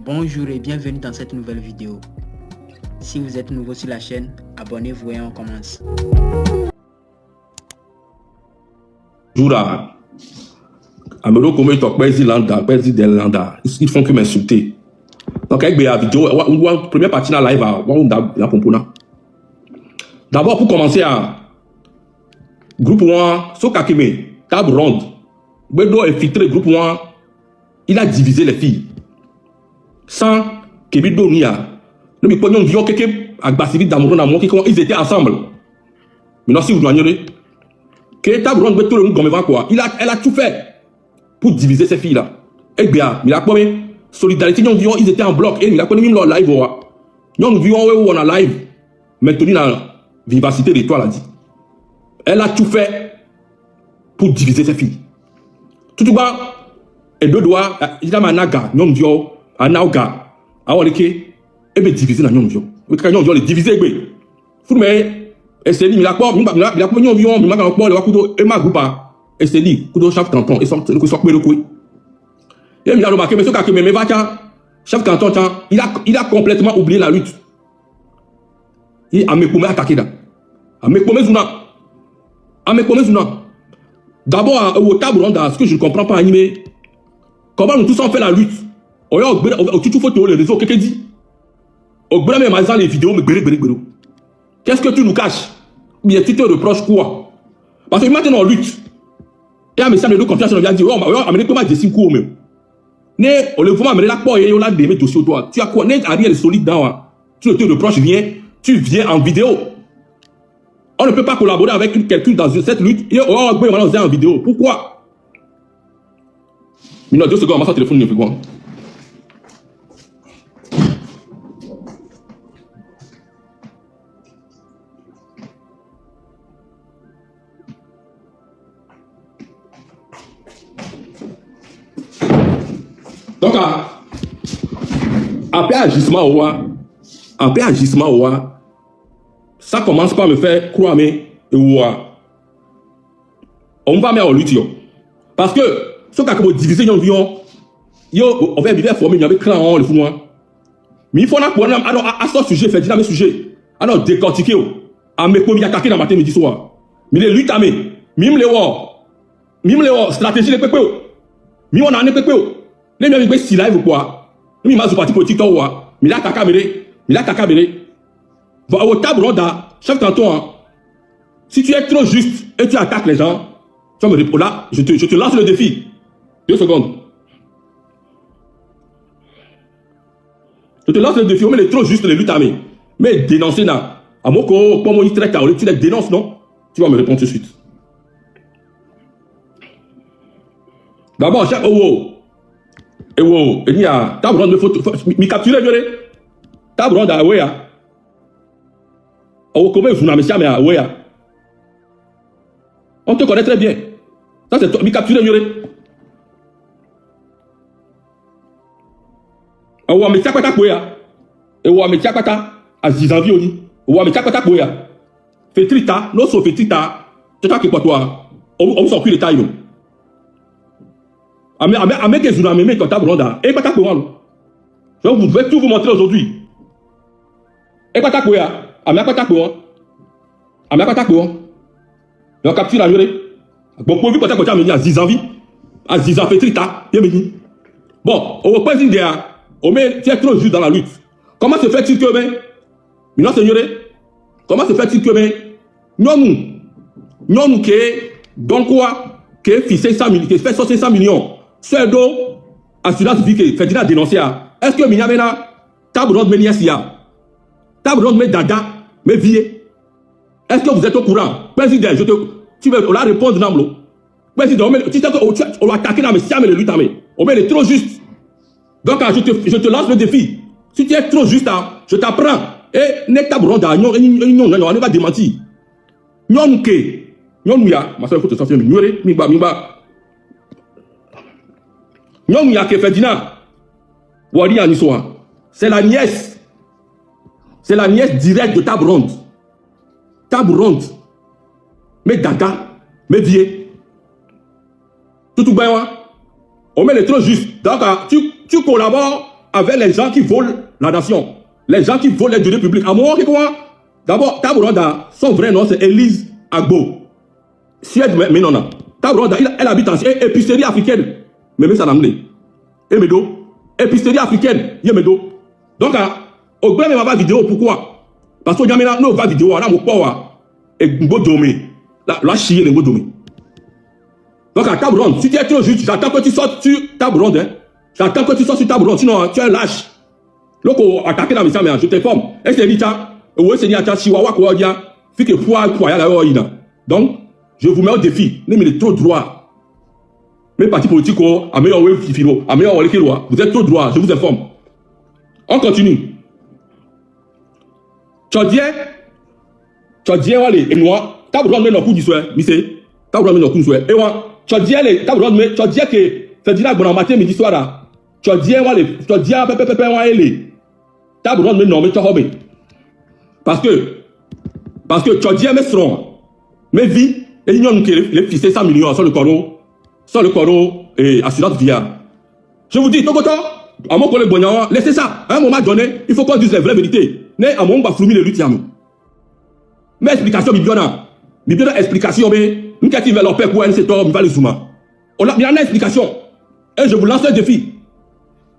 Bonjour et bienvenue dans cette nouvelle vidéo. Si vous êtes nouveau sur la chaîne, abonnez-vous et on commence. Jura, Amelo comme ils talk ils font que m'insulter. Donc avec la vidéo, première partie dans la live, on a pompona. D'abord pour commencer à groupe 1, so kakeme, table ronde. Bedo infiltré groupe 1, il a divisé les filles. Sans Kebido Nia. Le mi pognon vion keke agbasivi d'amour d'amour qui ils étaient ensemble. Maintenant si vous doignez que table ronde beto le gomme quoi. Elle a tout fait pour diviser ces filles là. Et bien, il a pas solidarité ils étaient en bloc et il a pas mis leur live nous vions on a live maintenant la vivacité de toi l'a dit. Elle a tout fait pour diviser ses filles. Tout bas et deux doigts il a managa non dio anaoga awoleke et be diviser na non dio. We ka non dio le diviser gbe. Fu me ese ni mi la po mi la po non dio mi ma kan po le wa kudo e ma groupa ese ni kudo chef canton et so pe le ko. Et il a remarqué, mais ce cas que me vaca, chef canton, il a complètement oublié la lutte. Il a me promis attaquer là. A me promis zuna. D'abord, au table ronde, ce que je ne comprends pas, animé. Comment nous tous on fait la lutte? Au tutu photo, les réseaux, qu'est-ce qu'il dit? Au brûle même dans les vidéos, mais gbéré. Qu'est-ce que tu nous caches? Bien, tu te reproches quoi? Parce que maintenant on lutte. Et à mes semble de confiance, on vient dire, oh, amenez comment j'ai 5 coups même. Ne, on le voit amener la poire et on l'a démé dossier toi. Tu as quoi? N'est rien de solide dans. Tu ne te reproches rien. Tu viens en vidéo. On ne peut pas collaborer avec quelqu'un dans cette lutte. Et on va en vidéo. Pourquoi? Mais non, 2 secondes, on va faire téléphone. Donc, après agissement, ça commence par me faire croire, mais on va mettre en lutte. Parce que, ce qu'on a divisé, on va bien former, il y avait clan, le fou. Mais il faut à ce sujet, faire dynamique sujet. Alors, décortiquer, à mes premiers attaquer dans matin, midi, soir. Mais les luttes, mime les stratégie, les pépés, mime on a un pépé. Les gens qui sont live quoi? Nous ils parti politique toi. Mais là caca va au table ronde chef canton. Si tu es trop juste et tu attaques les gens, tu vas me répondre là, je te lance le défi. 2 secondes. Je te lance le défi, on met les trop juste les luttes armées. Mais dénoncer là, à mon corps, pour mon très tu les dénonces non? Tu vas me répondre tout de suite. D'abord, chef et wow, il y a table ronde de photo, mi capturer violé. Table ronde à Wea. Oh, comment vous n'avez jamais à Wea? On te connaît très bien. Ça c'est mi capturer violé. Oh, mais tiens Wea. Et oh, mais tiens à 10 ans violi. Oh, mais tiens Wea. Fait trita, non so fait trita. Tu t'as qui quoi toi? On s'en prie les tailles. Avec les journaux, mais quand table ronde, et pas ta quoi. Je vais tout vous montrer aujourd'hui. Et pas ta quoi. Amia pas ta quoi. Amia pas ta quoi. Donc capture la jurée. Bon pour vous quand tu as mené à 10 ans vie. À 10 ans fait trita, bien mené. Bon, au président, on met tu es trop juste dans la lutte. Comment se fait-il que ben non seigneur, comment se fait-il que ben non que donc quoi que fixé 100 millions, que fait 500 millions. C'est d'eau, assurance vie que Ferdinand a dénoncé. Est-ce que Minyamena, table ronde Méniasia, table ronde Dada, mais vie. Est-ce que vous êtes au courant? Président, tu veux la répondre, Namlo. Président, tu sais qu'on va attaquer dans mes siams et les luttes armées. On met les trop juste. Donc, je te lance le défi. Si tu es trop juste, je t'apprends. Et n'est table ronde, on ne va démentir. Non, ma soeur, il faut te sortir. Miba. Non, il y a que Ferdinand. Wadi Anissoa. C'est la nièce. C'est la nièce directe de table ronde. Table ronde. Mais Dada, mais vieux. Tout bien, on met les trop juste. Donc, tu collabores avec les gens qui volent la nation, les gens qui volent les deniers publics. À moi, d'abord, Taburonda, son vrai nom c'est Elise Agbo. Suède, mais non, non. Taburonda, elle habite en épicerie africaine. Mais ça en anglais. Et Medo, épicerie africaine, il y a Medo. Donc, au bout de ma vidéo, pourquoi? Parce qu'il y a maintenant une vidéo, on a mon poids, et Ngo Domé. La chier, les Ngo Domé. Donc, à Taburon, si tu es trop juste, j'attends que tu sortes sur Taburon, hein. J'attends que tu sortes sur Taburon, sinon tu es lâche. Loko attaqué la mission, mais je t'informe. Et c'est dit, c'est dit, Chihuahua, quoi, il y a, fait que poids, quoi, il y a. Donc, je vous mets au défi. Ne me trop droit. Mes partis politiques, à meilleur web, à meilleur web, vous êtes trop droit, je vous informe. On continue. Tchadien, allez, et moi, Taburon, mais non, coup du souhait, monsieur. Taburon, mais non, coup du souhait. Et moi, Tchadien, les Taburon, mais Tchadien, que, c'est dit là, bon, en matin, midi, soir, là. Tchadien, allez, Tchadien, pépé, allez. Taburon, mais non, mais Tchahomé. Parce que Tchadien, mais strong. Mais vie, et ils ont les fixé 100 millions sur le corps et assurance via. Je vous dis, tout autant, à mon collègue Bonyawa, laissez ça. À un moment donné, il faut qu'on dise la vraie vérité. Mais à mon moment, on va le lutte. Mais explication, Bibiona, explication, mais nous qui va leur père pour un secteur, il va le zoomer. Il y a une explication. Et je vous lance un défi.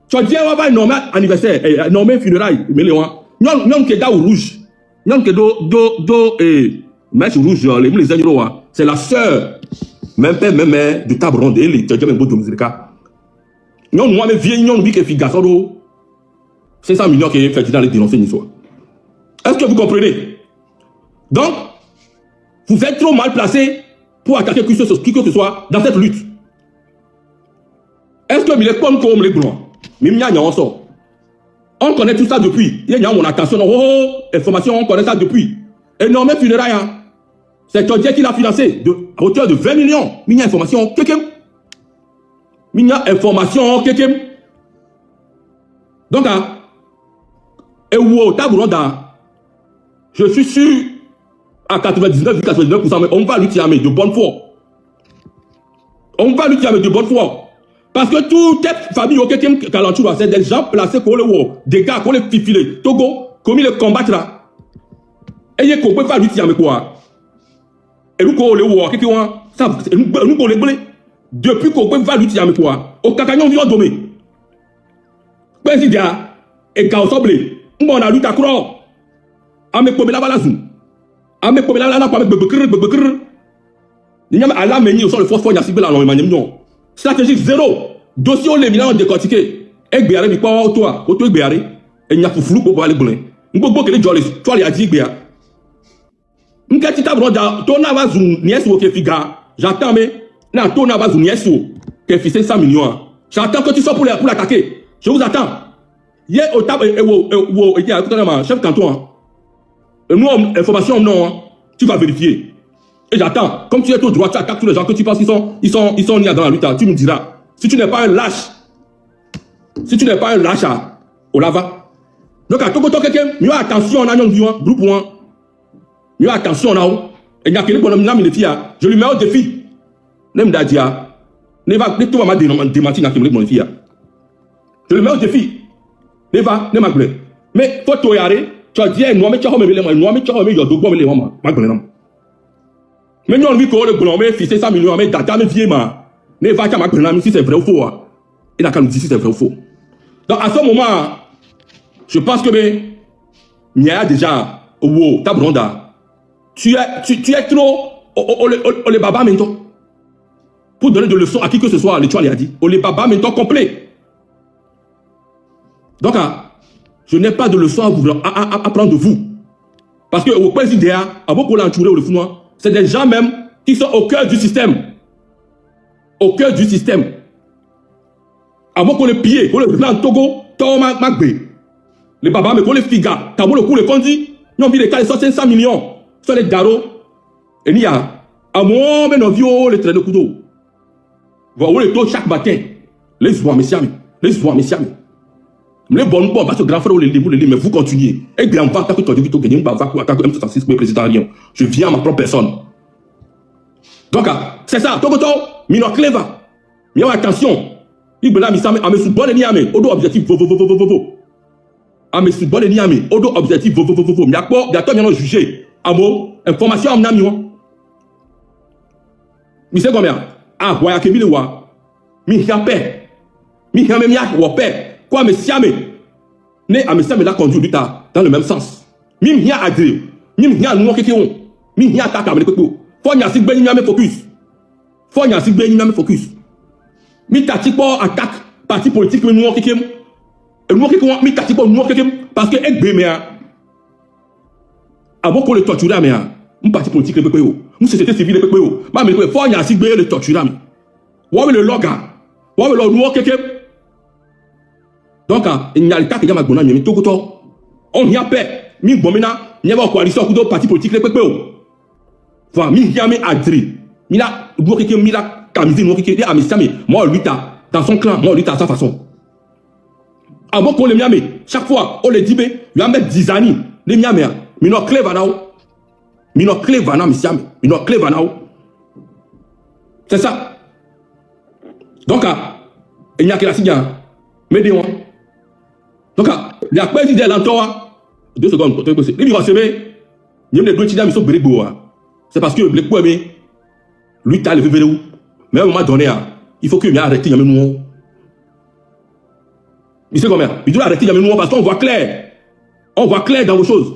Tu as dit, on va nommer anniversaire, nommer funérailles, mais les gens, nous qui est rouge, nous qui est mais rouge, les agneaux, c'est la sœur, même père, même mère de Taburon, de Eli, tu as dit, même beau de Muzirika. Nous, moi, mais vieux, nous, qui est Figasoro, 500 millions qui est fait dans les dénoncer une fois. Est-ce que vous comprenez? Donc, vous êtes trop mal placé pour attaquer qui que ce soit dans cette lutte. Est-ce que il est comme les blancs? On connaît tout ça depuis. Il y a mon attention, information, on connaît ça depuis. Et non, mais funérailles, c'est Tchadien qui l'a financé à hauteur de 20 millions. Minya information, quelqu'un. Donc, et où Taburonda, je suis sûr à 99,99%, mais on va lutter avec de bonne foi. Parce que toutes les familles qui ont c'est des gens placés pour le war, des gars pour les filer. Togo, comme ils les combattent là. Et ils ne peuvent pas lutter avec quoi. Et nous, quand on les war, nous, les blés. Depuis qu'on peut pas lutter avec quoi. Au Cacagnon, vient domé. Président, et Gaoso blé. On a lutté à courant. Ame Pomela Balazou. Ame Pomela Lana, avec Bebekr. Il y a à la menu sur le phosphore, il y a ciblé la non. Stratégie zéro. Dossier, on les mis décortiqué. Et Béaré, il pas toi, auto Béaré. Et il y a pour flou pour aller blé. Nous pouvons que les jollies, toi, les a dit Béa. Nous, quand tu t'as broda, ton avazou, nièce ou figa. J'attends, mais, là, ton avazou, nièce ou, qui fait 100 millions. J'attends que tu sois pour l'attaquer. Je vous attends. Hier, au table, chef canton. Nous, information, non, tu vas vérifier. Et j'attends. Comme tu es tout droit, tu attaques tous les gens que tu penses qu'ils sont nés dans la lutte. Tu me diras. Si tu n'es pas un lâche, au lava. Donc, à tout côté, quelqu'un, mieux attention, on a un groupe, mieux attention, on a. Et il y a quelqu'un qui a filles. Je lui mets au défi. Nem Dadia. Ne va pas démentir dans mon fille. Je lui mets au défi. Ne va, ne m'a glé. Mais, faut te regarder. Tu as dit, non, mais tu as remis les mots, tu as remis les mots, mais nous, on vit qu'on le blâme, fils, 100 millions, mais data, mais vieux, ne va pas m'apprendre si c'est vrai ou faux. Il n'a qu'à nous dire si c'est vrai ou faux. Donc, à ce moment, je pense que, il y a déjà, wow, Taburonda, tu es trop, on les baba maintenant. Pour donner des leçons à qui que ce soit, l'étoile a dit, on les baba maintenant complet. Donc, je n'ai pas de leçons à prendre de vous. Parce que, au président, à beaucoup l'entouré ou le fou, c'est des gens même qui sont au cœur du système. Au cœur du système. Avant qu'on les pille, qu'on les plan Togo, Thomas Magbe. Les babas, mais qu'on les figa. T'as le coup, les conduits. Nous avons vu les cas de 500 millions. Sur les daros. Et il y a. À moi, mais nos vieux, les traits de couteau. Vous les taux chaque matin. Les voix, messieurs. Les bonnes bonnes, parce que grand frère, mais vous continuez. Et grand frère, que tu as dit que tu as gagné, M66, président Lyon. Je viens à ma propre personne. Donc, c'est ça. Togoto, Mino Cleva. Mais attention. Il me mis ça, mais me bonne ni ame, odo objectif vo. Me bonne ni ame, odo objectif vo. Mi akpo, bientôt bien juger. Amo, information am nami won. Mi se combien? Ah, wa ya kemi le wa. Mi hiape. Mi hiame mi ak wo pe. Quoi me siame. Ne ame siame la conduit dans le même sens. Mi hia adre. Mi hia nou keke won. Mi hia attaque ame pepo. Fo nya si gbe ni ame focus. Fo nya si gbe ni ame focus. Mi tactique pour attaque parti politique mais nous kekem et nous kekem mi tactique pour nous kekem parce que egbe me avant qu'on le torture mais un parti politique le pepe yo une société civile le pepe yo ma me faut nya si gbe le torture mais wa le loga wa le nous kekem donc il y a le cas que ya magbona mi to koto on y a paix mi bomina n'y a coalition ku do parti politique le pepe yo va mi ya me adri mi la nous kekem mi la Kamisi nous qui est à Missami, moi lui dans son clan, moi lui à sa façon. Avant qu'on le miame, chaque fois on le dit il y a mettre 10 années, les miame, mais non clé vanao. Mais non clé vanao Missami, mais non clé vanao. C'est ça. Donc il n'y a que la signe, mais dis-moi. Donc il y a pas d'idée l'entour. 2 secondes pour te poser. Les miroirs semés, il y a des deux sont brigo. C'est parce que le poème lui t'as le vélo. Mais à un moment donné, il faut que je arrête de nous. Il sait combien? Il doit arrêter de nous parce qu'on voit clair. On voit clair dans vos choses.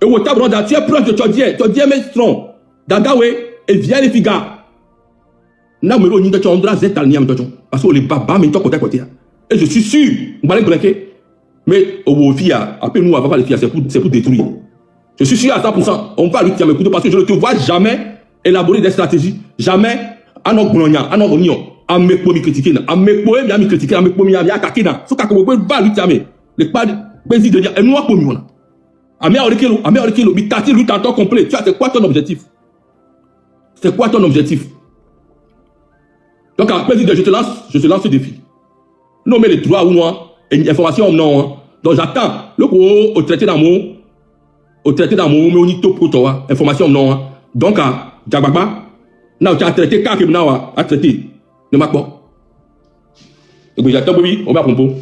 Et au tableau tu es proche de Todier Maestron. Dagawe, et vient les figas. N'a pas de temps, on a zétal parce que les babas, mais côté côté. Et je suis sûr, on va les bloquer. Mais au fia, après nous, on va pas les fier, c'est pour détruire. Je suis sûr à 100%, on va lui tirer mes couteaux parce que je ne te vois jamais élaborer des stratégies. Jamais, à nos gouvernements, à nos réunions, à mes poèmes critiquer, à mes poèmes critiquer, à mes poèmes attaquer. Ce qu'on va lui tirer, les pas de dire, et nous, à poèmes, à mes orikelo, mais t'as dit lui temps complet. Tu as, c'est quoi ton objectif? C'est quoi ton objectif? Donc, après, je te lance ce défi. Non, mais les droits ou moi, et information non. Donc, j'attends le coup au traité d'amour, mais on y top pour toi, information non. Donc, Djababa, tu as traité quand tu as traité. Ne m'a pas. Et puis, j'attends, oui, on va comprendre.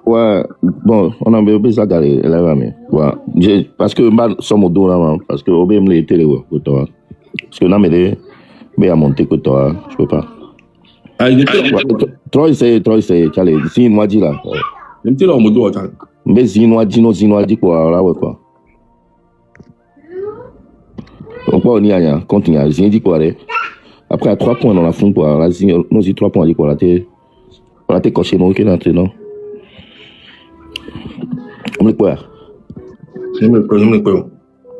Ouais, bon, on a besoin d'aller là, mais ouais, parce que mal sommes au dos là, parce que au BM les télé, pour toi. Parce que là, mais à monter que toi, je peux pas. Ah, il était Troy, c'est, allez, si une moitié là. Il était là au modo, mais si une moitié quoi, là, ouais, quoi. On peut y aller, continue, j'ai dit quoi, après, à 3 points dans la fond, quoi, là, nous, j'ai 3 points, dit quoi, là, t'es coché, non, ok, là, non. On me quoi? Je me quoi?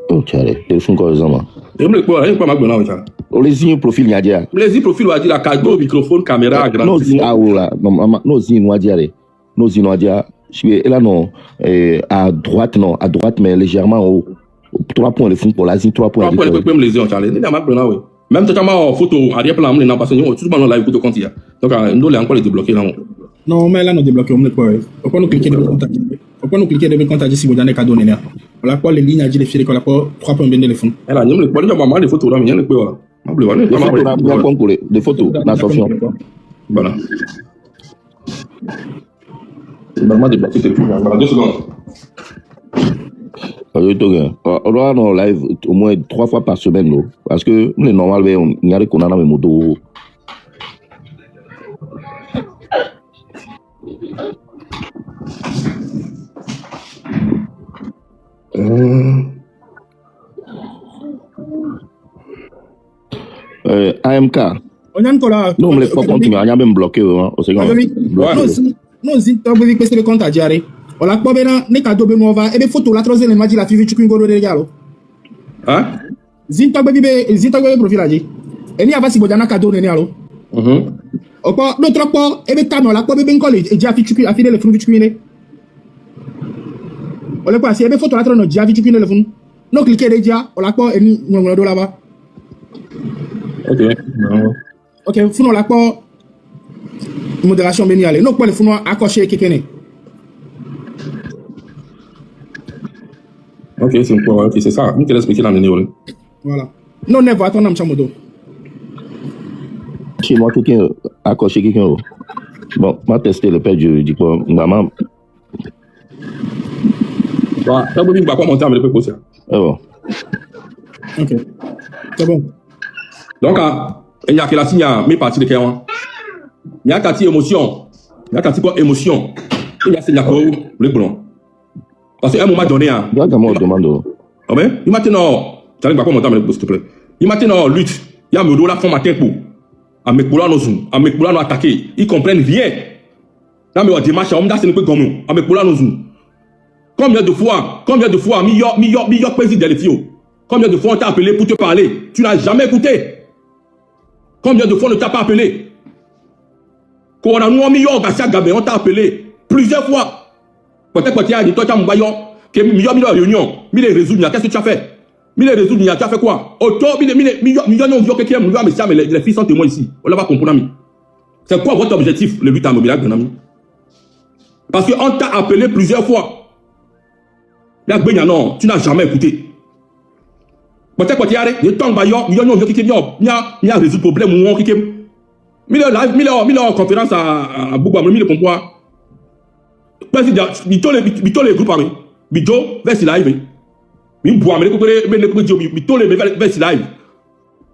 Oh, tiens, téléphone quoi, les hommes? Je me quoi? Je ne sais pas ma bonne ça. On les y profil, y a déjà. Les y profil, on a dit la cadeau, microphone, caméra, grand. Non, ah, là, non, si, nous, a dit, je suis là, non, à droite, mais légèrement haut. 3 points, le fond pour l'Asie, 3 points. 3 points, le problème, les yeux, Charles. Il y a ma bonne, oui. Même si tu as ma photo, arrière-plan, on est dans parce que nous, tout le monde live pour te compter. Donc, nous, les encore les débloquer là. Non, mais là, nous débloquons, on est quoi? On peut nous cliquer de contacter. On peut nous cliquer de contacter si vous donnez cadeau. On a quoi les lignes à dire les filles, on a quoi 3 points de téléphone. Elle a dit, on a pas mal de photos là, mais il y a quoi? Des photos, l'attention. Voilà. C'est vraiment débloqué tes trucs. Voilà, 2 secondes. On doit en live au moins 3 fois par semaine, non? Parce que nous, les normal, on y a des qu'on a dans les motos. AMK. On a encore là. Non, mais les fois continuer, on a même bloqué, hein, au second. Non, si tu veux que le compte à diarrhée. On l'a pas bien, les cadeaux bien nova, et les photos, la troisième, elle m'a dit la fille, tu peux go de regalo. Hein? Zinta bébé profil à dire. Et n'y a pas si vous avez un cadeau de regalo. Au pas, l'autre pas, et bien, t'as la quoi bébé collé, et déjà, tu peux affiler le fond, tu peux. On l'a pas, si les photos, la troisième, déjà, tu peux le fond. Non, cliquez déjà, on l'a pas, et nous, on l'a là-bas. Ok, fou, l'a pas. Modération béniale. Non, pas le fou, accroché, quelqu'un. Ok, c'est quoi? Ok, c'est ça. Nous te l'expliquer dans le néo. Voilà. Non, never, attends, on a un chamodo. chez moi, quelqu'un a accroché quelqu'un. Bon, m'a testé le père juridiquement. Maman. Bah, t'as besoin de commenter avec le peuple. Ah bon. Ok. C'est bon. Donc, il y a que la signe, mes parties de Kéwan. Il y a une émotion. Il y a une émotion. Il y a le blanc. Parce qu'à un moment donné, il y a une demande. Ah ben, il maintenant, tu vas commenter avec le s'il te plaît. Il maintenant lutte. Il y a me la fond matin pour. À me couler nos zoom, à me couler nos attaquer. Ils comprennent rien. Là, mais on démarche, on me dit c'est un peu comme nous. À me couler nos zoom. Combien de fois, meilleur président des filles. Combien de fois on t'a appelé pour te parler? Tu n'as jamais écouté. Combien de fois on ne t'a pas appelé? Quand on a nous meilleur Gassia Gabé, on t'a appelé plusieurs fois. Peut-être que tu as dit, toi tu as mon baillon, que meilleur réunion, mais résoudre, qu'est-ce que tu as fait? Mais résoudre, tu as fait quoi? Auto, million de quelqu'un, mais les filles sont témoins ici. On va comprendre. C'est quoi votre objectif, le 8 à Mobilac, mon ami? Parce qu'on t'a appelé plusieurs fois. Là, non, tu n'as jamais écouté. Peut-être que tu as dit, ton baillon, million de quelqu'un, il y a résoudre problème ou on qui mais en conférence à Bougouam, mais le pourquoi? Président, bito les groupes amis. Bito, vers live. Mais pour amener les vers live.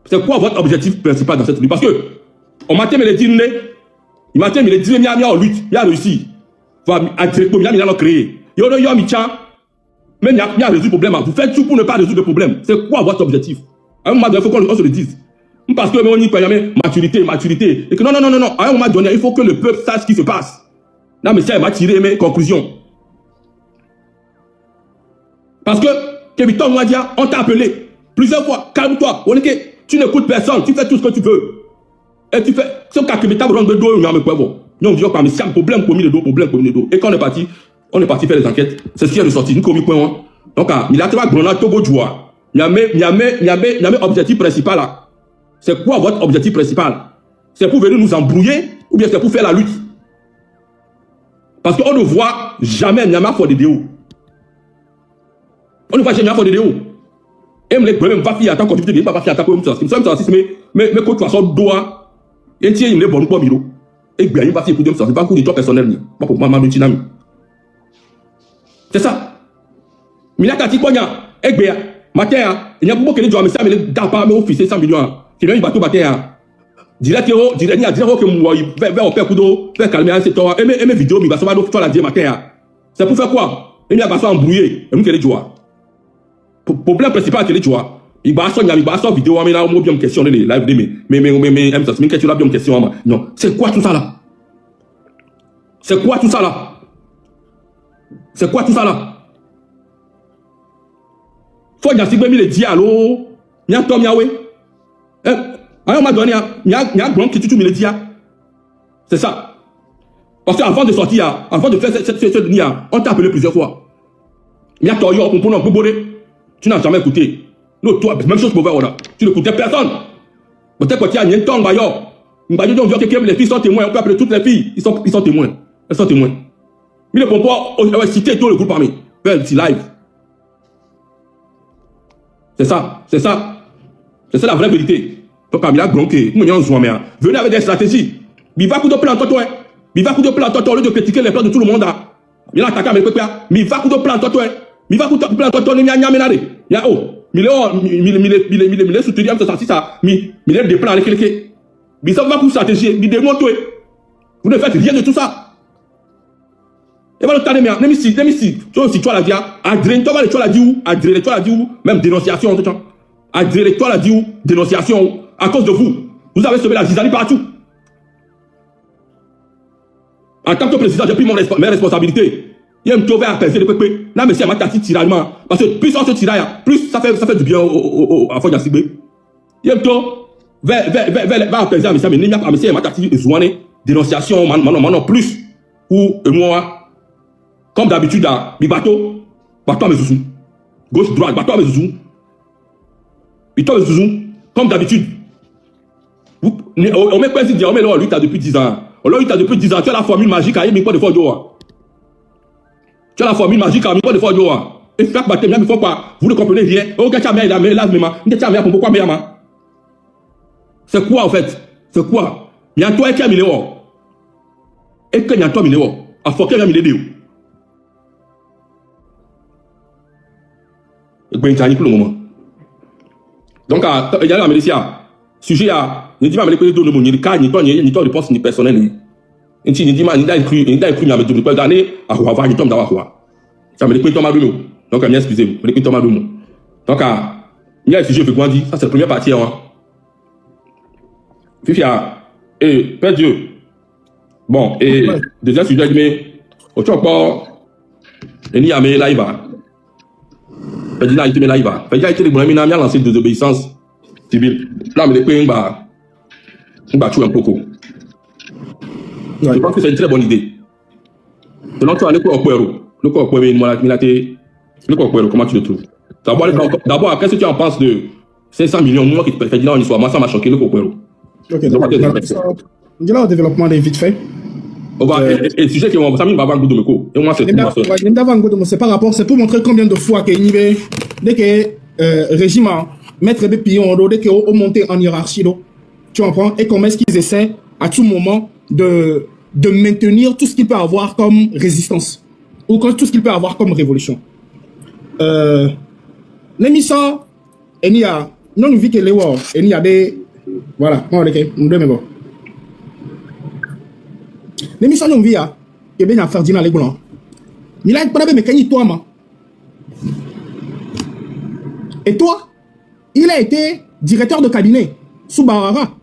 C'est quoi votre objectif principal dans cette lutte? Parce que, on m'a mis les dîners, il m'a mis les dîners, il y a en lutte, il a réussi. Il a créé. Il y a mis mais il y a résoudre le problème. Vous faites tout pour ne pas résoudre le problème. C'est quoi votre objectif? À un moment donné, il faut qu'on se le dise. Parce que on n'y peut jamais maturité. Et que non. À un moment donné, il faut que le peuple sache ce qui se passe. Là, mais ça m'a tiré mes conclusions. Parce que, Kébiton Mouadia, on t'a appelé plusieurs fois. Calme-toi. Tu n'écoutes personne. Tu fais tout ce que tu veux. Et tu fais. Ce cas Kébiton rentre de dos, il y a un problème. Non, c'est un problème commis de dos, Et quand on est parti faire les enquêtes. C'est ce qui est ressorti. Nous commis point. Donc, il a trouvé grenade Togo Djoua. Il y a un objectif principal là. C'est quoi votre objectif principal? C'est pour venir nous embrouiller ou bien c'est pour faire la lutte? Parce qu'on ne voit jamais Nyama for the DO. On ne voit jamais Nyama for the DO. Et les problèmes va faire attendre quand tu dis pas faire attendre comme ça. Mais quand tu as son doigt, et tu es une bonne pomme. Et bien, il va faire pour ça. C'est pas pour des toi personnel. Pas pour ma multinami. C'est ça. Mais là, quand tu connais, et bien, matin, il y a beaucoup de gens qui me disent pas mais officier 100 millions. Qui vient bateau matin. Directement que moi, il va au père Kudo, faire calmer un secteur, et mes vidéos, il va se faire la dire matin. C'est pour faire quoi? Il va se embrouiller. Et nous, quel est le problème principal, quel est le il va se vidéo, mais là, on bien me questionner les lives, mais, question là, bien me question. Non, c'est quoi tout ça là? C'est quoi tout ça là? Faut y avoir mis les dialogues, il y a Tom Yahweh. À un moment donné, il y a un grand qui tue les dialogues. C'est ça. Parce qu'avant de sortir, avant de faire cette nuit, on t'a appelé plusieurs fois. Il y a Toyo, tu n'as jamais écouté. Non, toi, même chose pour voir, tu n'écoutais personne. Peut-être que tu as un temps, les filles sont témoins, on peut appeler toutes les filles, ils sont témoins. Elles sont témoins. Mais le pourquoi, on va citer tout le groupe parmi. C'est live. C'est ça la vraie vérité. Donc, il y a bronqué. Venez avec des stratégies. Il va coup de plan, toi. Il va coup de plan, toi, au lieu de critiquer les plans de tout le monde. Il a attaqué avec quoi? Mais il va coup de plan, toi. Il va coup de plan, toi, il y a un il y a il est soutenu, il est des plans avec quelqu'un. Il va coup de stratégie. Il démontre. Vous ne faites rien de tout ça. Et voilà, même si tu as la dit, Adrien, toi, tu as la dit où, même dénonciation, Adrien, toi, la dit où, dénonciation, à cause de vous. Vous avez sauvé la zizanie partout. En tant que président, j'ai pris mes responsabilités. Il y a un trouvé à penser de pépé. Là, mais c'est ma tactique tiraillement. Parce que plus on se tiraille, plus ça fait du bien à Foya Sibé. Il y a un tour, vers penser à mais il n'y a pas ma tactique dénonciation, maintenant plus. Ou moi, comme d'habitude, bateau à mes zouzous. Gauche, droite, bateau à mes zouzous. Comme d'habitude. On met président, on met là, lui, t'as depuis 10 ans. On l'a eu depuis 10 ans. Tu as la formule magique à Yémi, quoi de fort. Tu as la formule magique à Yémi, quoi de fort. Et chaque baptême, il ne faut pas. Vous ne comprenez rien. C'est quoi en fait? C'est quoi? Bientôt, et qu'il et que bientôt, à faut qu'il y ait un et pour le moment. Donc, il y a un sujet à. Il dit, mais les deux ne m'ont pas ni toi, réponse ni personnel. Il dit, il a écrit, mais tu ne peux pas gagner à avoir une tombe d'avoir. Ça me dit, Thomas Bruno. Donc, excusez-vous, me dit, Thomas Bruno. Donc, il y a un sujet que je dis, ça c'est la première partie. Fifia, et Père Dieu. Bon, et deuxième sujet, mais au Tchokpo, il y a mes live. Il y a été live. Il y a été lancé de désobéissance civile. Là, mais les pays, on va tuer un peu. Je pense que c'est une très bonne idée. Selon toi, le corps comment tu le trouves? D'abord, qu'est-ce que tu en penses de 500 millions de qui te fait dire en histoire? Moi, ça m'a choqué le corps. Ok, donc, on dirait au développement des vite fait. Et le sujet qui va avoir un goût de Meko. Et moi, c'est par rapport, c'est pour montrer combien de fois qu'il y a dès que régime mettre des pions, dès qu'ils montent en hiérarchie, tu comprends? Et comment est-ce qu'ils essaient à tout moment de maintenir tout ce qu'il peut avoir comme résistance ou tout ce qu'il peut avoir comme révolution. L'émission, il y a non vu que les war, il y a des voilà, on est l'émission non via et bien Ferdinand Legoulon. Il a pas de mécanique toi ma. Et toi, il a été directeur de cabinet sous Barara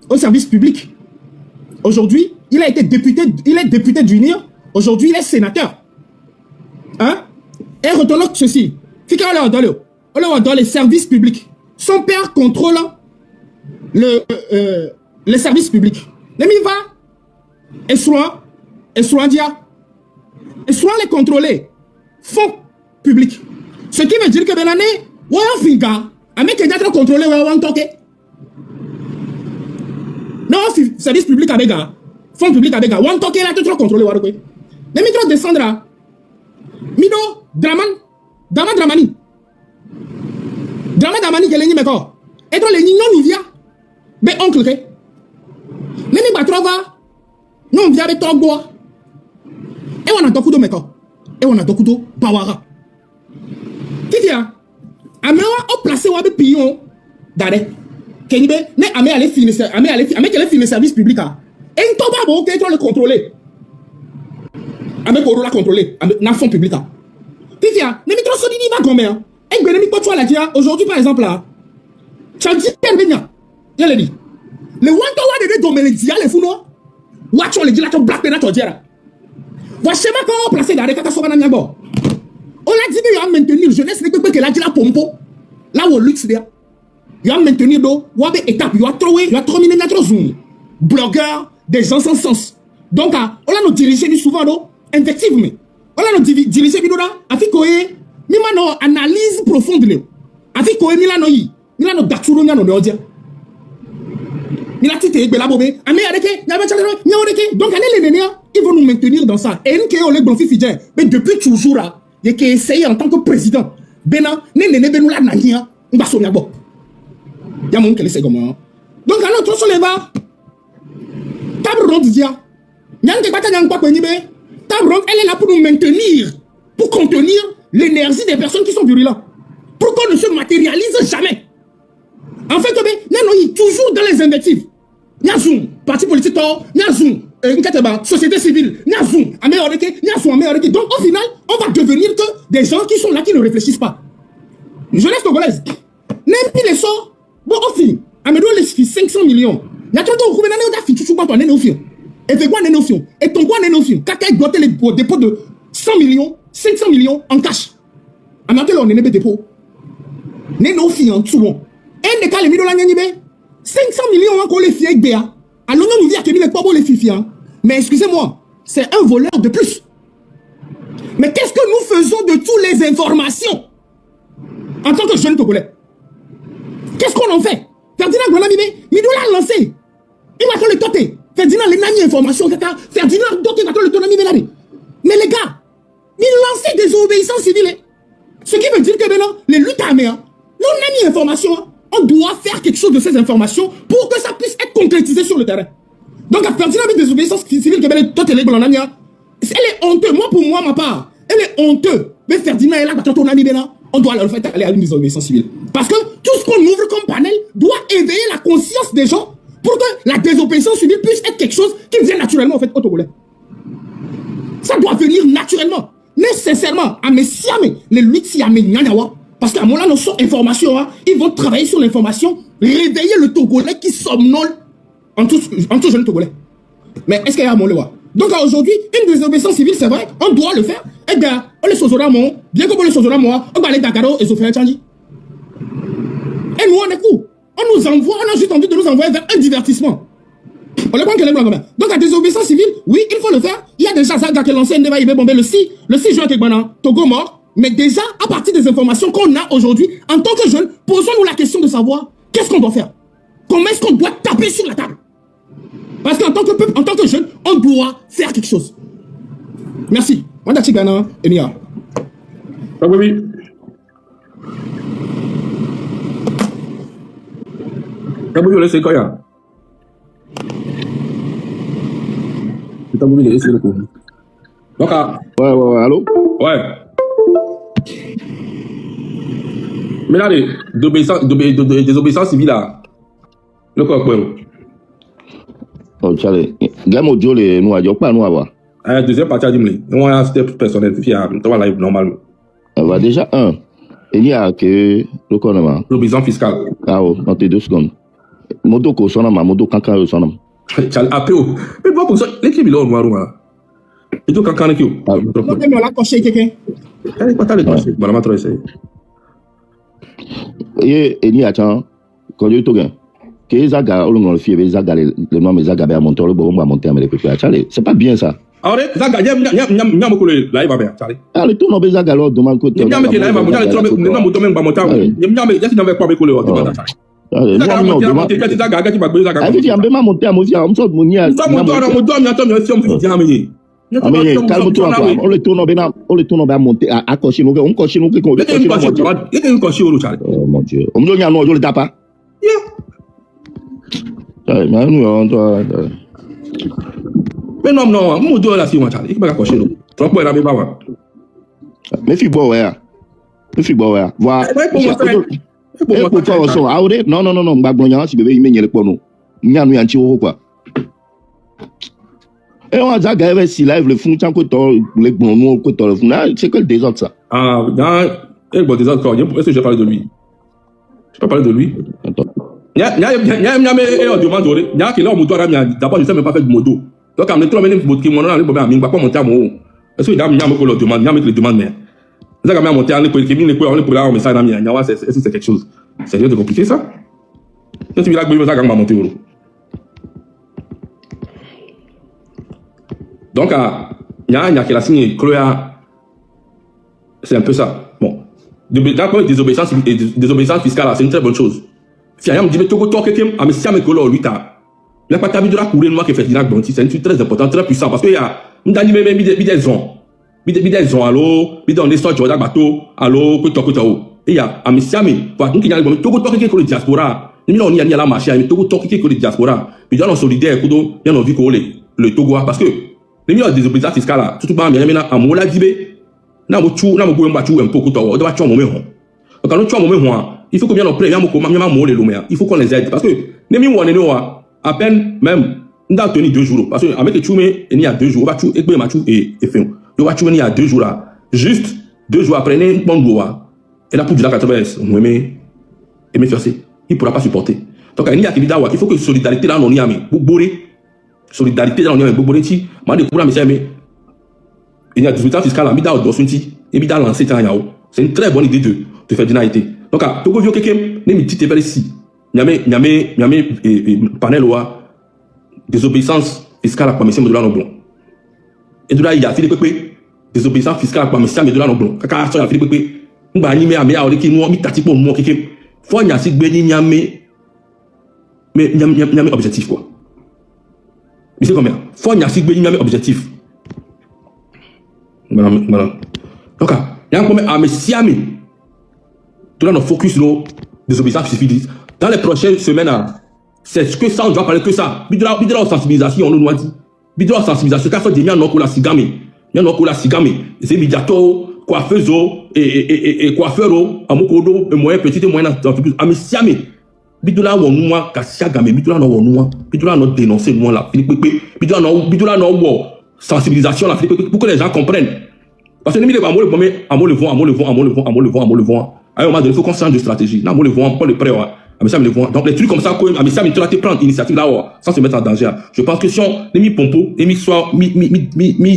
au service public. Aujourd'hui, il a été député, il est député du NIR. Aujourd'hui, il est sénateur. Hein? Et retenons ceci. Dans les services publics. Son père contrôle les services publics. L'ami va et soit les contrôler. Fonds publics. Ce qui veut dire que l'année, ouais, finga, un mec qui est déjà contrôlé, ouais, on toque. Non, service public avec gars. Fonds public avec gars. On toque là, tu trop contrôlé, ouais, ouais. Les mitros descendra. Mido, Dramani. Dramani, qui est l'ennemi, mais quoi? Et toi, les non, nous via. Mais oncle, ok? L'ennemi, bah, trova. Non, via avec ton bois. Et on a beaucoup de mecs. Et on a beaucoup de pawara. Qui vient? Améa a placé un pion d'arrêt. Kenyibe, mais Améa allait finir le service public. Et il tombe à bon, le contrôler. Améa pour la contrôler. Dans fonds public. Qui vient? Ne m'y trop solide, il va combien? Et bien, pas toi la dia. Aujourd'hui, par exemple, là. Tu as dit, il a dit. Le one to one de dominer les fous, non? Watch on les dit là, tu black de notre diara. Voici ma quand on place d'arrêt, quand on a d'abord. On a dit qu'il y a maintenir jeunesse, n'est que la dit la pompo. Là où luxe là. Il y a maintenir d'eau, ou avec étape, il y a trop miné notre zoom. Blogueurs, des gens sans sens. Donc, on a nous dirigé souvent, non? Effectivement. On a nous dirigé, là, avec quoi, mais maintenant, analyse profonde, avec quoi, Milano, Datsuro, Milano, dire. Il a tité, Belabobé, donc allez les ils vont nous maintenir dans ça. Et nous, on est bon fidèle. Mais depuis toujours, il y a essayé en tant que président. Bena, nous la nania, on va sonner à bord. Il y a mon qui est comme moi. Donc, alors, tout le va. Table ronde, dia. Yang pas table ronde, elle est là pour nous maintenir, pour contenir l'énergie des personnes qui sont virulentes. Pour qu'on ne se matérialise jamais. En fait, nous toujours dans les invectives. Niazoum, parti politique, Niazoum, société civile, Niazoum, Amérique. Donc au final, on va devenir que des gens qui sont là, qui ne réfléchissent pas. Jeunesse congolaise, n'importe les sorts, bon, au final, Amédo les 500 millions. Il y a tout le monde qui a fait tout le monde. Et fait quoi, nénofion? Et ton quoi, nénofion? Kaka doit les dépôts de 100 millions, 500 millions en cash. Amédo, on est des dépôts. Nénofion, tout le monde. Et des cas, les millions, 500 millions encore les filles avec Béa. Alors nous disons qu'il n'est pas bon les filles. Mais excusez-moi, c'est un voleur de plus. Mais qu'est-ce que nous faisons de toutes les informations en tant que jeunes Togolais? Qu'est-ce qu'on en fait? Ferdinand Gwanamine, Midou l'a lancé. Il va le toter. Ferdinand les nani informations. Ferdinand il va le toter. Mais les gars, il lance des obéissances civiles. Ce qui veut dire que maintenant, les luttes armées, nous nani informations. On doit faire quelque chose de ces informations pour que ça puisse être concrétisé sur le terrain. Donc, à Ferdinand avec désobéissance civile, elle est honteuse. Moi, pour moi, ma part, elle est honteuse. Mais Ferdinand est là, on doit le faire aller à une désobéissance civile. Parce que tout ce qu'on ouvre comme panel doit éveiller la conscience des gens pour que la désobéissance civile puisse être quelque chose qui vient naturellement, en fait, au Togolais. Ça doit venir naturellement, nécessairement. À mes siamés, les luttes à mes nyanyawa. Parce qu'à mon là, nos informations, ils vont travailler sur l'information, réveiller le Togolais qui somnole en tout jeune Togolais. Mais est-ce qu'il y a un mon lewa? Donc aujourd'hui, une désobéissance civile, c'est vrai, on doit le faire. Eh bien, on les sozora mon, bien que on les sozora moi, on va aller Dakaro et se faire un tchangi. Et nous, on est cool. On nous envoie, on a juste envie de nous envoyer vers un divertissement. On le prend que les blancs. Donc la désobéissance civile, oui, il faut le faire. Il y a déjà ça qui a lancé un débat, il va bomber le 6 juin avec Bana, Togo mort. Mais déjà, à partir des informations qu'on a aujourd'hui, en tant que jeunes, posons-nous la question de savoir qu'est-ce qu'on doit faire. Comment est-ce qu'on doit taper sur la table? Parce qu'en tant que peuple, en tant que jeune, on doit faire quelque chose. Merci. Wadachi Ghana, Emiya. Ah oui. Ah oui, laissez quoi ya? C'est un moment de laisser le coup. Donc, Ouais, allô? ouais. Mais là, les désobéissance civile là. Le quoi, quoi? Oh, Charlie. Gamme audio, nous, à pas nous avoir. Deuxième partie à Dimley. On a un step personnel, puis on live normalement. Va déjà, il y a que le gouvernement. L'obéissance fiscale. Ah, oh, dans tes 2 secondes. Modo ko sonam, modo kankan sonam. Charlie, après, mais bon, pour ça, les criminels ont noir. Et tout, quand on est qui? On l'a coché quelqu'un. Elle est pas tard, voilà, trop essayé. Et il y a tant, quand il y a tout gain. Que les agas, on le fait, les agas, les noms, les agas, à monter, le bon, à monter, à me récupérer. Charlie, c'est pas bien ça. Alors, Zaga, il y a beaucoup de live à faire, Charlie. Ah, le tout non, les agas, demande que il y a live à monter, il y a pas beaucoup de calme-toi, on le tourne, à monter, à cocher, on coche, nous, oh mon Dieu, on me donne le tapa. Mais non, mon dos là, c'est moi, Charlie. Il va cocher, nous. Trop pour la même. Mais fille, bon, ouais. Voilà. Non, Bagbonia, si bébé, il mène le pono. Il y a un petit quoi. Et on a déjà si live le fond, tant que les bons mots, que tu c'est que le désordre ça. Ah, bon, désordre, est-ce que je parle de lui? Je peux parler de lui? Attends. Il y a demande, il y a qui là, on me doit d'abord, je ne sais même pas faire du modo. Donc, quand on est trop même qui m'en a un pas monter à mon. Est-ce qu'il y a un demande, il y a les demandes, mais. Vous avez monté en école, on est pour là, on met ça dans la est-ce que c'est quelque chose? C'est rien de compliqué ça? Je suis là, je vais monter. Donc, il y a qui la signe, Chloé, c'est un peu ça. Bon. Désobéissance fiscale, c'est une très bonne chose. Si on me dit, mais tu as quelqu'un, mais si on me dit, lui, il n'a pas de la courir, moi, qui fait c'est une très important, très puissant, parce qu'il y a des zones. Bide zon allo, bide on histoire Jordan bateau, allo, kuto. Et ya, amisiami, pour nous qui n'allons pas, tout qui est diaspora. Nous on y a la marché, mais tout qui est diaspora. Puis dans nos solidaires, kudo, y a nos vies le Togo, parce que les mieux des obligations fiscales là, tout pas bien, mais na amola dibé, na mo go mbachu un peu kuto, on doit tuer mon méhon. Donc quand nous tuons mon méhon, il faut que bien on prenne, il faut qu'on les aide, parce que les mieux on est nous à peine même, nous avons tenu 2 jours, parce que avec les chumé, il y a 2 jours, on va tuer et fin. Le watch il y a 2 jours là. Juste 2 jours après, il bon bois. Et là, pour du lac à travers, on aimait faire ça. Il ne pourra pas supporter. Donc, il y a il faut que solidarité là, on y a mis. Solidarité là, on y a mis. Boboré, moi, de coups là, mais il y a 18 ans fiscal là, mida au dosunti, et mida lancé tant yao. C'est une très bonne idée de faire dynamité. Donc, à Togo, quelqu'un, n'est mis petit vers ici. Il y a panel désobéissance fiscale à commission de l'an blanc. Et de là, il y a Philippe Pépé, désobéissance fiscale, mais ça, mais de là, non, blanc. Kaka, ça, il y a Philippe Pépé. On va animer à meilleur, qui nous, tati pour moi, qui faut y a si béni, mais objectif, quoi. Mais c'est combien? Faut y a si béni, objectif. Voilà. Donc, il y a un problème, mais si, tout là, nous focus, désobéissance fiscale. Dans les prochaines semaines, C'est que ça, on doit parler que ça. Bidra sensibilisation, on nous dit. Bidra sensibilisation, car ça dit bien non pour la sigame. Bien non pour la sigame. C'est médiateur, coiffeuse, et coiffeur, amokodo, moyen petit et moyen entreprise. Ami siame. Bidra ou nous, kassiagame, bidra non nous, bidra non dénoncer nous là. Bidra non sensibilisation là, pour que les gens comprennent. Parce que nous, les gens, le vent. À un moment donné, il faut qu'on change de stratégie. Là, le vent, pas le prêt. Donc, les trucs comme ça, il faut prendre l'initiative là, sans se mettre en danger. Je pense que si on mis pompo, et mis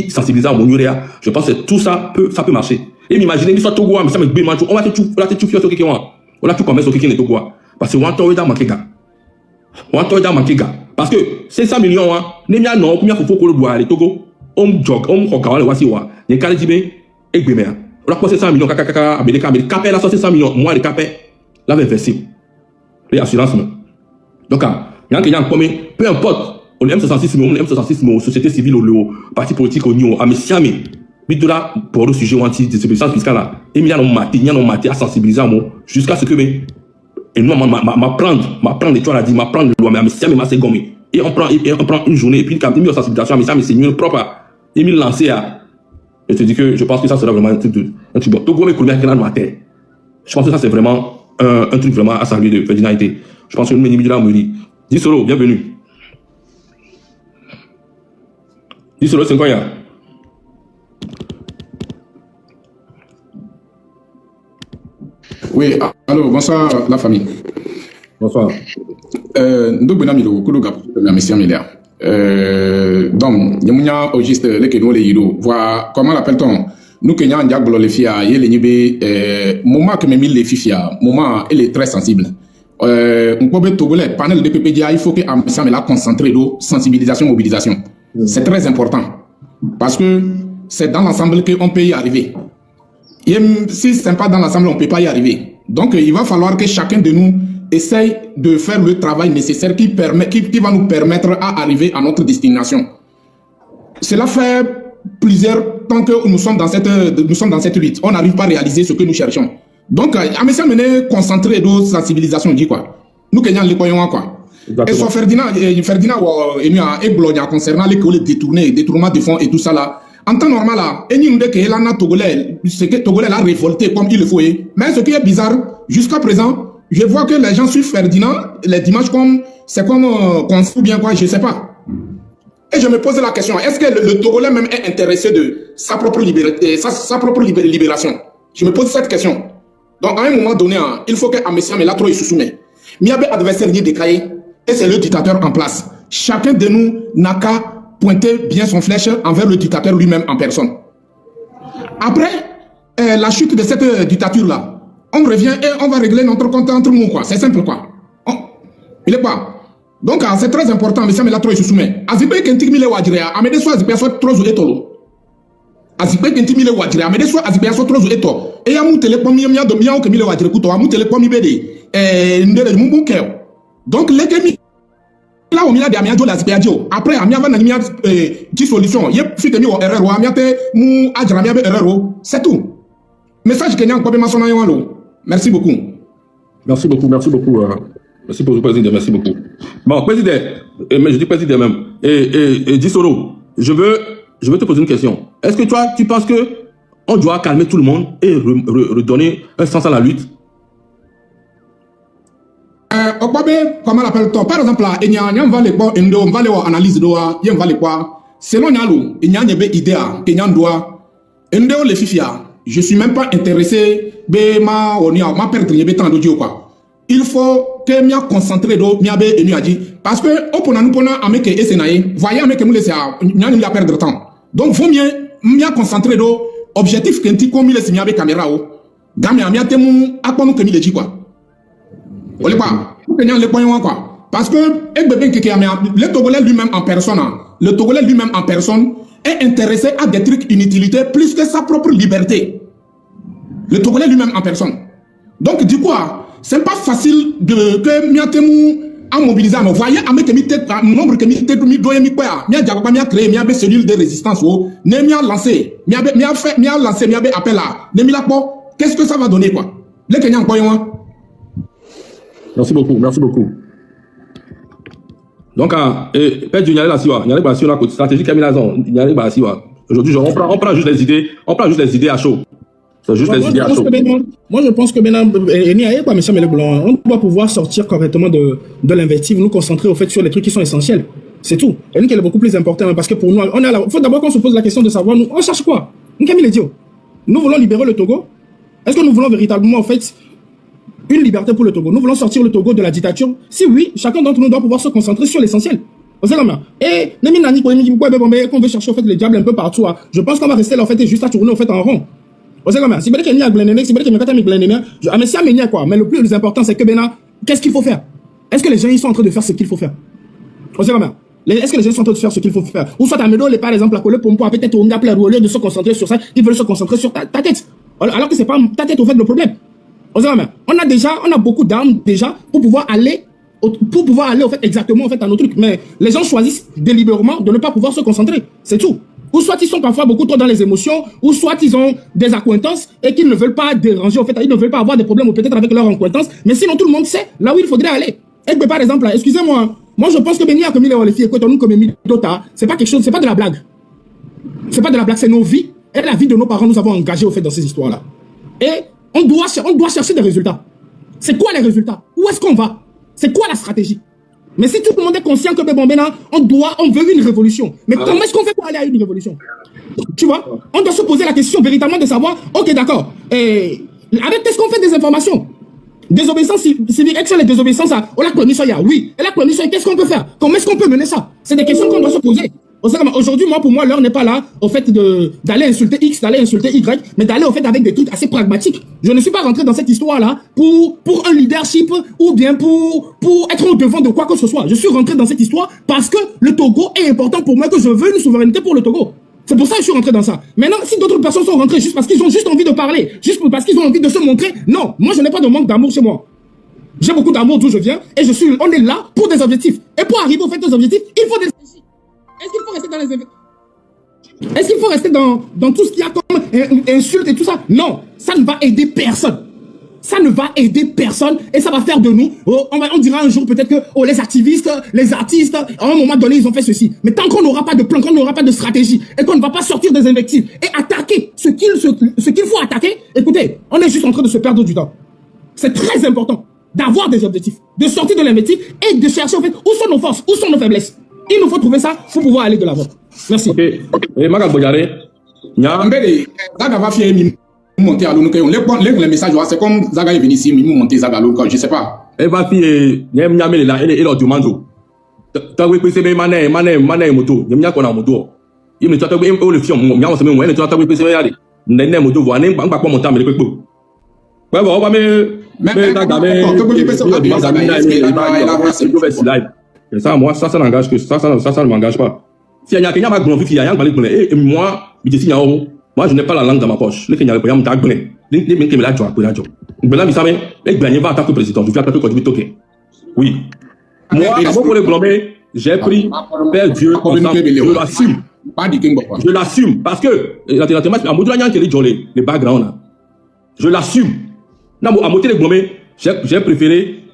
sensibiliser à mon uréa, je pense que tout ça peut marcher. Et m'imaginer, il soit tout goût, mais ça me bien, on va tout faire sur quelqu'un. On a tout commettre sur quelqu'un de tout goût. Parce que on a tout dans Makega. Parce que c'est 100 millions, n'est pas non, combien faut qu'on le boit, les Togo, on jog, on recolle, le voici, les Calidibé, et Bémer. On a posé 100 millions, kaka, mais les capés, là, c'est 100 millions, moi, les capés, là, versé. Les assurances. Donc, il y a un premier, peu importe, on aime M66, société civile, le parti politique, au niveau, à Messiami, Bidola, pour le sujet anti-distribution fiscale, là, et il y a un maté à sensibiliser à moi, jusqu'à ce que, et nous, m'apprendre, tu vois, dit, m'apprendre le loi, mais Messiami, m'a c'est gommé. Et on prend une journée, et puis, quand il y a une sensibilisation, à Messiami, c'est mieux propre, et il lancé à, je te dis que je pense que ça sera vraiment un truc bon. Togo, mais pour le bien, maté. Je pense que ça, c'est vraiment, un truc vraiment à saluer de Ferdinandité. Je pense que nous, Ménibidula Mouli. Dissolo, bienvenue. Dissolo, c'est quoi, ya? Oui, alors, bonsoir la famille. Bonsoir. Nous benamilo, Koulouga, Messia Milia. Donc, Yamunya, au juste, les Kéno, les Yido, voir comment l'appelle-t-on? Nous, Kenya, Ndiagbolo, les filles, il y a les nibé, moment que mes mille les filles, moment, elle est très sensible. On peut Togolais, panel de PPDA, il faut que Messia me la concentrer de sensibilisation, mobilisation. C'est très important. Parce que c'est dans l'ensemble qu'on peut y arriver. Et si ce n'est pas dans l'ensemble, on ne peut pas y arriver. Donc, il va falloir que chacun de nous essaye de faire le travail nécessaire qui va nous permettre à arriver à notre destination. Cela fait plusieurs temps que nous sommes dans cette lutte. On n'arrive pas à réaliser ce que nous cherchons. Donc, à me mener concentré de sensibilisation, dit quoi. Nous, Kenyans, les croyons quoi. Et sur Ferdinand, et Bologna concernant les détournement de fonds et tout ça là. En temps normal là, et nous dit que l'Anna Togolais, c'est que Togolais l'a révolté comme il le faut. Mais ce qui est bizarre, jusqu'à présent, je vois que les gens suivent Ferdinand les dimanches comme, c'est comme qu'on fout bien quoi, je sais pas. Et je me pose la question, est-ce que le Togolais même est intéressé de sa propre libération? Je me pose cette question. Donc à un moment donné, il faut que Amessia me la trop soumet. Mais il y a des adversaires de Kaye, et c'est le dictateur en place. Chacun de nous n'a qu'à pointer bien son flèche envers le dictateur lui-même en personne. Après la chute de cette dictature-là, on revient et on va régler notre compte entre nous, quoi. C'est simple, quoi. Il est quoi? Donc, c'est très important, mais ça me l'a trop soumet. Azipé kentik mile wadjrea, amede so azipé so trozo etolo. Azipé kentik mile wadjrea, amede so azipé so trozo eto. Et ya mu tele pomi ya do miya o kemile wadjre kuto, amu tele pomi bede. Ndele mu keo. Donc, les kemi là on mila de amia jo la azipé adio. Après amia va na mia di solution. Ye fite mi o erreur o amia te mu ajra mia be erreur o. C'est tout. Message Kenyan ko be masona yo lo. Merci beaucoup. Merci beaucoup. Merci pour le président, merci beaucoup. Bon, président, mais je dis président même. Et Dissolo, je veux te poser une question. Est-ce que toi, tu penses que on doit calmer tout le monde et redonner un sens à la lutte? Comment l'appelle-t-on? Par exemple, là, il y a un analyse de selon Nyalo, il y a une idée qu'il y a un doigt. Les fifia, je suis même pas intéressé, ma perdre quoi. Il faut que mia concentré do mia be enu adi parce que opona nous pona ameke esenaye voyez ameke nous laisser nya nous perdre temps. Donc vaut mieux mia concentré do objectif kenti comme il mia be caméra o gamia mia temu akponu kemi leji quoi. Olé pas nya le point quoi parce que bébé keke amia le Togolais lui-même en personne est intéressé à des trucs inutilités plus que sa propre liberté. Le Togolais lui-même en personne. Donc du coup c'est pas facile de que miatemu à mobiliser. Mais voyez, avec nombre que mi doye mi quoi, mi a diagoba mi a créé mi a cellule de résistance o, ne mi a lancé, mi a lancé mi a appel là, ne mi la po, qu'est-ce que ça va donner quoi? Les Kenyans quoi? Merci beaucoup. Donc, Père Dieu, il y a la siwa, il y a la siwa, la stratégie Camilazon, il y a la siwa. Aujourd'hui, on prend juste les idées à chaud. C'est juste les idées à chaud. Moi, je pense que maintenant, on doit pouvoir sortir correctement de l'invective, nous concentrer au fait sur les trucs qui sont essentiels. C'est tout. Et nous, qui est beaucoup plus important, parce que pour nous, il faut d'abord qu'on se pose la question de savoir, nous, on cherche quoi? Nous voulons libérer le Togo. Est-ce que nous voulons véritablement, en fait, une liberté pour le Togo? Nous voulons sortir le Togo de la dictature? Si oui, chacun d'entre nous doit pouvoir se concentrer sur l'essentiel. Et qu'on veut chercher en fait les diables un peu partout. Je pense qu'on va rester là en fait et juste à tourner en fait en rond. Si mais le plus important c'est que qu'est-ce qu'il faut faire? Est-ce que les gens ils sont en train de faire ce qu'il faut faire? Est-ce que les gens sont en train de faire ce qu'il faut faire? Ou soit par exemple la coller pour peut-être au lieu de se concentrer sur ça, ils veulent se concentrer sur ta tête. Alors que c'est pas ta tête au fait le problème. On a beaucoup d'armes déjà pour pouvoir aller au fait exactement en fait à nos trucs, mais les gens choisissent délibérément de ne pas pouvoir se concentrer, c'est tout. Ou soit ils sont parfois beaucoup trop dans les émotions, ou soit ils ont des accointances et qu'ils ne veulent pas déranger, en fait, ils ne veulent pas avoir des problèmes peut-être avec leur accointance, mais sinon tout le monde sait là où il faudrait aller. Et par exemple, là, excusez-moi, moi je pense que Benia comme il est les filles, c'est pas quelque chose, c'est pas de la blague. C'est pas de la blague, c'est nos vies et la vie de nos parents nous avons engagés au fait dans ces histoires-là. Et on doit chercher des résultats. C'est quoi les résultats? Où est-ce qu'on va? C'est quoi la stratégie? Mais si tout le monde est conscient que on veut une révolution. Mais comment est-ce qu'on fait pour aller à une révolution? Tu vois? On doit se poser la question véritablement de savoir, ok d'accord, avec qu'est-ce qu'on fait des informations? Désobéissance civique, est-ce que les désobéissances à la colonisation? Oui. Et la colonisation, qu'est-ce qu'on peut faire? Comment est-ce qu'on peut mener ça? C'est des questions qu'on doit se poser. Aujourd'hui, pour moi, l'heure n'est pas là, au fait, d'aller insulter X, d'aller insulter Y, mais d'aller, au fait, avec des trucs assez pragmatiques. Je ne suis pas rentré dans cette histoire-là pour un leadership ou bien pour être au devant de quoi que ce soit. Je suis rentré dans cette histoire parce que le Togo est important pour moi, que je veux une souveraineté pour le Togo. C'est pour ça que je suis rentré dans ça. Maintenant, si d'autres personnes sont rentrées juste parce qu'ils ont juste envie de parler, juste parce qu'ils ont envie de se montrer, non, moi, je n'ai pas de manque d'amour chez moi. J'ai beaucoup d'amour d'où je viens et on est là pour des objectifs. Et pour arriver au fait aux objectifs, il faut des... Est-ce qu'il faut rester dans les... Est-ce qu'il faut rester dans tout ce qu'il y a comme insultes et tout ça? Non, ça ne va aider personne. Ça ne va aider personne et ça va faire de nous, on dira un jour peut-être que les activistes, les artistes, à un moment donné, ils ont fait ceci. Mais tant qu'on n'aura pas de plan, qu'on n'aura pas de stratégie et qu'on ne va pas sortir des invectives et attaquer ce qu'il faut attaquer, écoutez, on est juste en train de se perdre du temps. C'est très important d'avoir des objectifs, de sortir de l'invective et de chercher en fait où sont nos forces, où sont nos faiblesses. Il nous faut trouver ça pour pouvoir aller de l'avant. Merci. Ok. Et Magal Boyare, Zaga va faire monter à l'ONU. Les messages, c'est comme Zaga est venu ici, il monter Zaga à l'ONU. Je sais pas. Et va faire, Nyamé là, et l'autre du manjo. T'as vu que c'est mané moto. Nyamia qu'on a moto. Il me dit, t'as vu le fion, moi, c'est même, t'as vu que c'est allé. N'est moto, voilà, n'est pas monter, mais le peu. Ouais, bon, on va ça, moi, ça n'engage que ça ne m'engage pas. Si il y a quelqu'un qui m'a gonflé, il y a quelqu'un qui m'a et moi, je n'ai pas la langue dans ma poche. Le Kenya, par exemple, t'as gagné. Les mecs qui me l'ont joué, maintenant, vous savez, les gagnants vont attaquer le président. Je vais attaquer quand je vais toquer. Oui. Moi, avant pour le blâmer, j'ai pris Père Dieu ensemble. Je l'assume. Je l'assume. Parce que, la thématique, à Moudouanian qui est les backgrounds là. Je l'assume. Non, à moitié les blâmer, j'ai préféré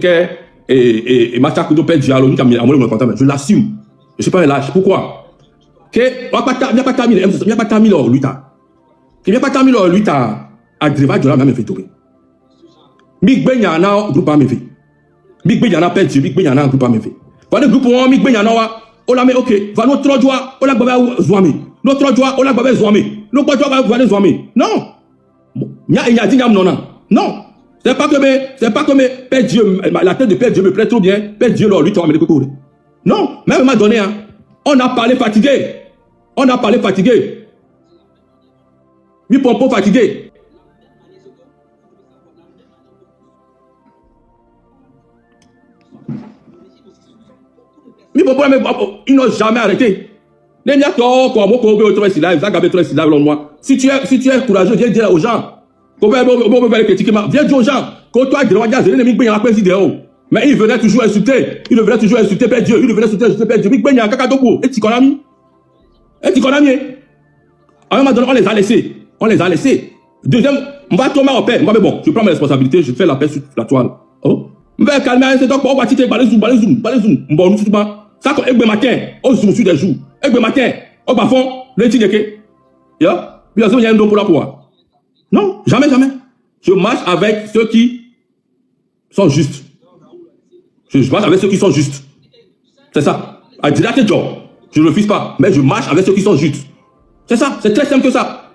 que et Machakou de Père Diallo, je l'assume. Je ne suis pas un lâche. Pourquoi? Il n'y a pas Camille leur luta. Il n'y a pas Camille leur luta. À Greva, je l'ai même fait tourner. Big Ben Yana, groupe à me fait. Big Ben Yana, Père Dieu, Big Ben Yana, groupe à me fait. Voilà le groupe où Big Ben Yana, on l'a mis, ok. Va notre joie, on l'a babé Zouami. Notre joie, on l'a babé Zouami. Notre joie, on l'a Zouami. Non. Il y a dit non. C'est pas que Père Dieu, la tête de Père Dieu me plaît trop bien. Père Dieu, leur lutte, on va me le couper. Non, même m'a donné, hein. On a parlé fatigué. Oui, pompo fatigué. Oui, pompo, ils n'ont jamais arrêté. Les gars, si tu es courageux, viens dire aux gens. Viens dire aux gens. Quand toi, mais il venait toujours insulter. Père Dieu. Il venait insulter Père Dieu. Et tu connais. À un moment donné, on les a laissés. Deuxième, on va tomber en paix. Mais bon, je prends mes responsabilités, je fais la paix sur la toile. Oh. vais calmer, c'est donc, on va titer, balé zoom. Bon, nous, tout ça, quand Egbe matin, on zoom sur des jours. Egbe matin, on va fond, le tiner, ya, puis il y a un don pour la quoi. Non, jamais. Je marche avec ceux qui sont justes. Je marche avec ceux qui sont justes. C'est ça. I did that job. Je ne refuse pas, mais je marche avec ceux qui sont justes. C'est ça, c'est très simple que ça.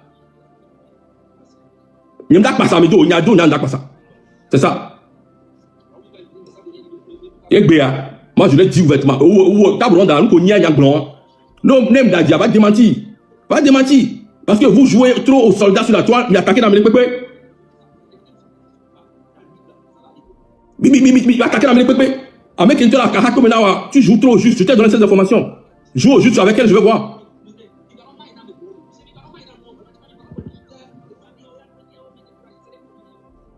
Il n'y a pas ça, c'est ça. Moi, je l'ai dit ouvertement. Non, même Dadia, va démentir. Pas démentir. Parce que vous jouez trop aux soldats sur la toile, mais attaquez dans les pépés. Attaquez dans les pépés. Avec une telle carac comme là, tu joues trop au juste. Je t'ai donné cette information. Joue au juste avec elle, je vais voir.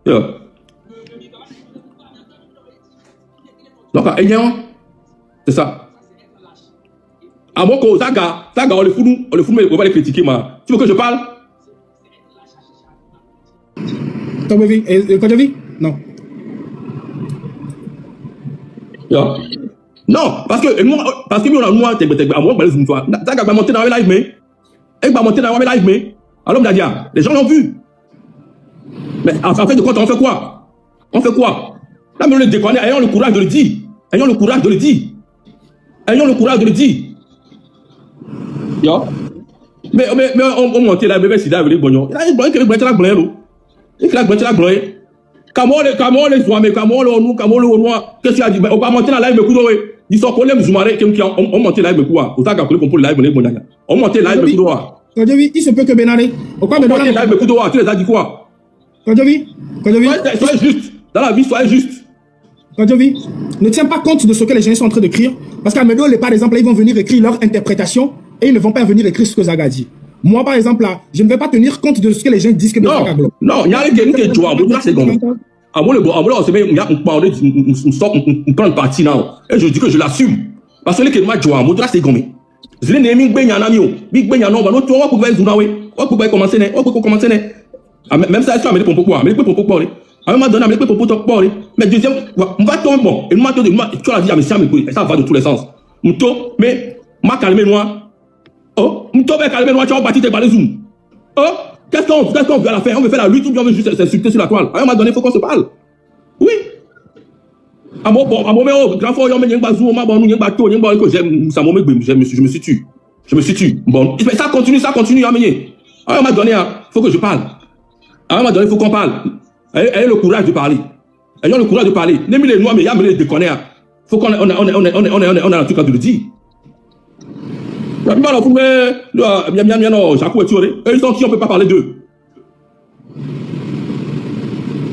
Yeah. Donc, c'est ça. À moi, quand Zaga, on le fout, mais on va les critiquer, moi. Tu veux que je parle? T'as vu? Quand tu as vu? Non. Yeah. Non, parce que moi, à moi, Zaga va monter dans le live, mais. Elle va monter dans le live, mais. Alors, les gens l'ont vu. Mais en fait de compte, on fait quoi? Là, mais on le déconne, ayons le courage de le dire. Yo. Mais on monte là, bébé, c'est là, avec les bognons. Il a une bonne qui est la blanche. Il a la blanche. Comment les soignés, comment le noir, qu'est-ce qu'il a dit? On va monter la live, mais coup d'oeil. Ils sont collés, on monte la live, mais quoi? On t'a calculé pour la live, mais les on monte la live, mais coup d'oeil. Il se peut que Benaré. On monte la live, mais coup d'oeil. Tu les as dit quoi? Soyez juste. Dans la vie, soyez juste. Ne tiens pas compte de ce que les gens sont en train d'écrire. Parce qu'à Medo, par exemple, là, ils vont venir écrire leur interprétation et ils ne vont pas venir écrire ce que Zaga dit. Moi, par exemple, là, je ne vais pas tenir compte de ce que les gens disent que Zaga bloque. Non, il y a un qui est joué. C'est bon. À moi, on prend parti là. Et je dis que je l'assume. Parce que les gens jouent. Moi, c'est gommé. Je l'ai nommé Big Ben Yano. On peut commencer. Même ça, c'est pour pourquoi. Mais pourquoi. À un moment donné, mais deuxième, on va tomber bon. Et moi, tu as dit à mes ça va de tous les sens. Mais, ma calme moi. Oh, calme moi, tu vas bâtir tes balais zoom. Oh, qu'est-ce qu'on veut à la fin? On veut faire la lutte ou bien on veut juste s'insulter sur la toile. À un moment donné, il faut qu'on se parle. Oui. À mon grand frère, il y a un bazou, il y a un bateau, il y a un bateau, je me suis tué. Bon, ça continue, à un moment donné, il faut que je parle. À un moment donné, il faut qu'on parle. Ayez le courage de parler. N'aimez les noirs, mais il y a les déconner. Faut qu'on a un truc à te le dire. Ils sont qui, on ne peut pas parler d'eux.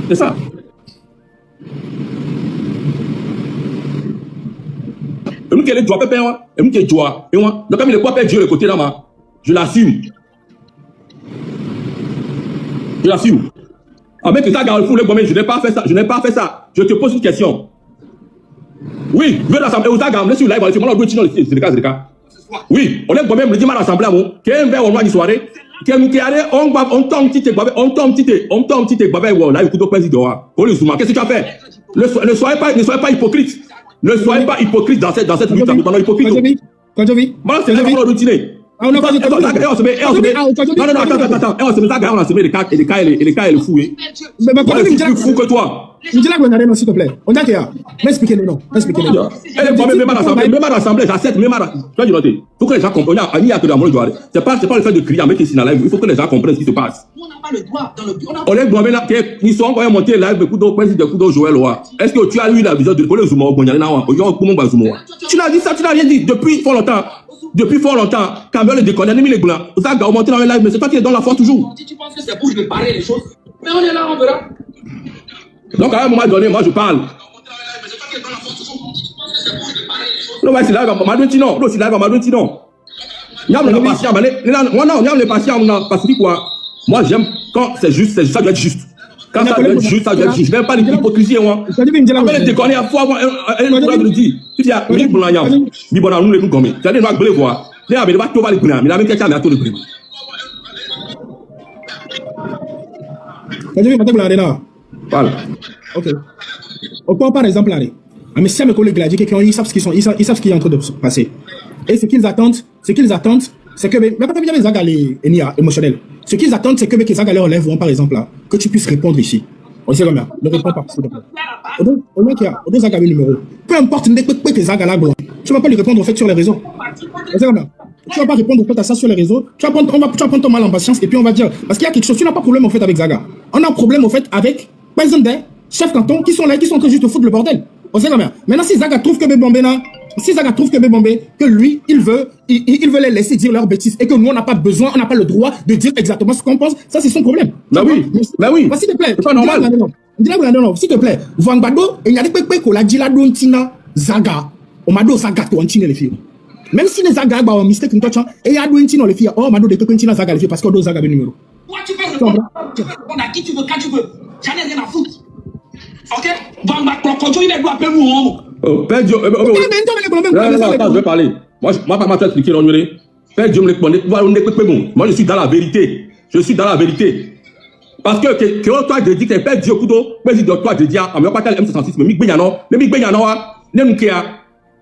C'est ça. Donc, comme il est pas perdre Dieu le côté là, je l'assume. Avec ça, je n'ai pas fait ça. Je te pose une question. Oui, je vais l'assemblée aux agams, laisse-le live, c'est le cas. Oui, on est quand même le dimanche à l'assemblée, qui est un verre au noir du soirée, qui est on tombe petit, là, écoute, président, qu'est-ce que tu as fait? Ne soyez pas hypocrite. Ne soyez pas hypocrite dans cette lutte, dans l'hypocrite. Quand je vis, c'est la routine. Non, attends. On a semé les cas et le fou. Mais plus fou que toi. Je dis là, s'il te plaît. On a qu'il y a. M'expliquez le nom. Même à l'assemblée, j'accepte, même à l'assemblée. Il faut que les gens comprennent. C'est pas le fait de crier avec ici dans la live. Il faut que les gens comprennent ce qui se passe. On n'a pas le droit dans le bureau. On est maintenant, ils sont encore montés live, beaucoup d'autres Joël. Est-ce que tu as eu la vision de le Zuma au Tu l'as dit ça, tu n'as rien dit depuis fort longtemps. Quand même, le déconner, les blancs. Vous avez monté dans le live, mais c'est toi qui es dans la force toujours. Si tu penses que c'est pour je vais parler les choses, mais on est là, on verra. Donc, à un moment donné, moi, je parle. Non, c'est là, Madountino. Non, c'est là, Madountino. Il y a le patient, quoi. Moi, j'aime quand c'est juste, ça doit être juste. Quand ça doit être juste, ça doit être juste. Je n'aime pas l'hypocrisie, moi. Après, le déconner, il faut avoir un courage de le dire. Tu dis, il bon, nous, les gommés. Tu as des noirs bleus, voir. Les amis, va tout va les brûler. Mais la même question, mais à tout le brûler. Voilà. Voilà. Ok. On prend par exemple là. Mais si mes collègues là, ils savent ce qu'ils sont, ils savent ce qui est en train de se passer. Et ce qu'ils attendent, c'est que, mais quand tu as des agalés émotionnels, ce qu'ils attendent, c'est que les agalés relèveront, par exemple là, que tu puisses répondre ici. On sait combien. Ne réponds pas, s'il te plaît. Au moins qu'il y a deux agalés numéro. Peu importe, les agalés blancs. Tu ne vas pas lui répondre au fait sur les réseaux. On sait combien. Tu ne vas pas répondre au fait à ça sur les réseaux. Tu vas prendre ton mal en patience et puis on va dire, parce qu'il y a quelque chose, tu n'as pas de problème au fait avec Zaga. On a un problème au fait avec, par exemple, des chefs cantons qui sont là, qui sont en train juste de foutre le bordel. On sait combien. Maintenant, si Zaga trouve que Bébombe là, que lui, il veut les laisser dire leurs bêtises et que nous, on n'a pas besoin, on n'a pas le droit de dire exactement ce qu'on pense, ça, c'est son problème. Bah oui. Bah, s'il te plaît. C'est pas normal. Non, s'il te plaît. Vangbado, il y a des pépés qu'on a dit là, Dontina, Zaga. On m'a dit Zaga, tu as les filles. Même si les Zaga, bah, on mistake une touch, et il y a Dontina, les filles. Oh, on m'a dit de Dontina, Zaga, les filles, parce qu'on a Zaga, le numéro. Toi, tu peux répondre à qui tu veux, quand tu veux. J'en ai rien à foutre. Ok? Quand il est doit appeler nous. Oh, Père Dieu. Attends, je vais parler. Moi, pas t'expliquer non, Père Dieu me répondait. Moi, je suis dans la vérité. Je suis dans la vérité. Parce que toi, je dis que Père Dieu, président, toi, je dis, à moi, pas tel M66, mais mi Benyano, ne nous kia.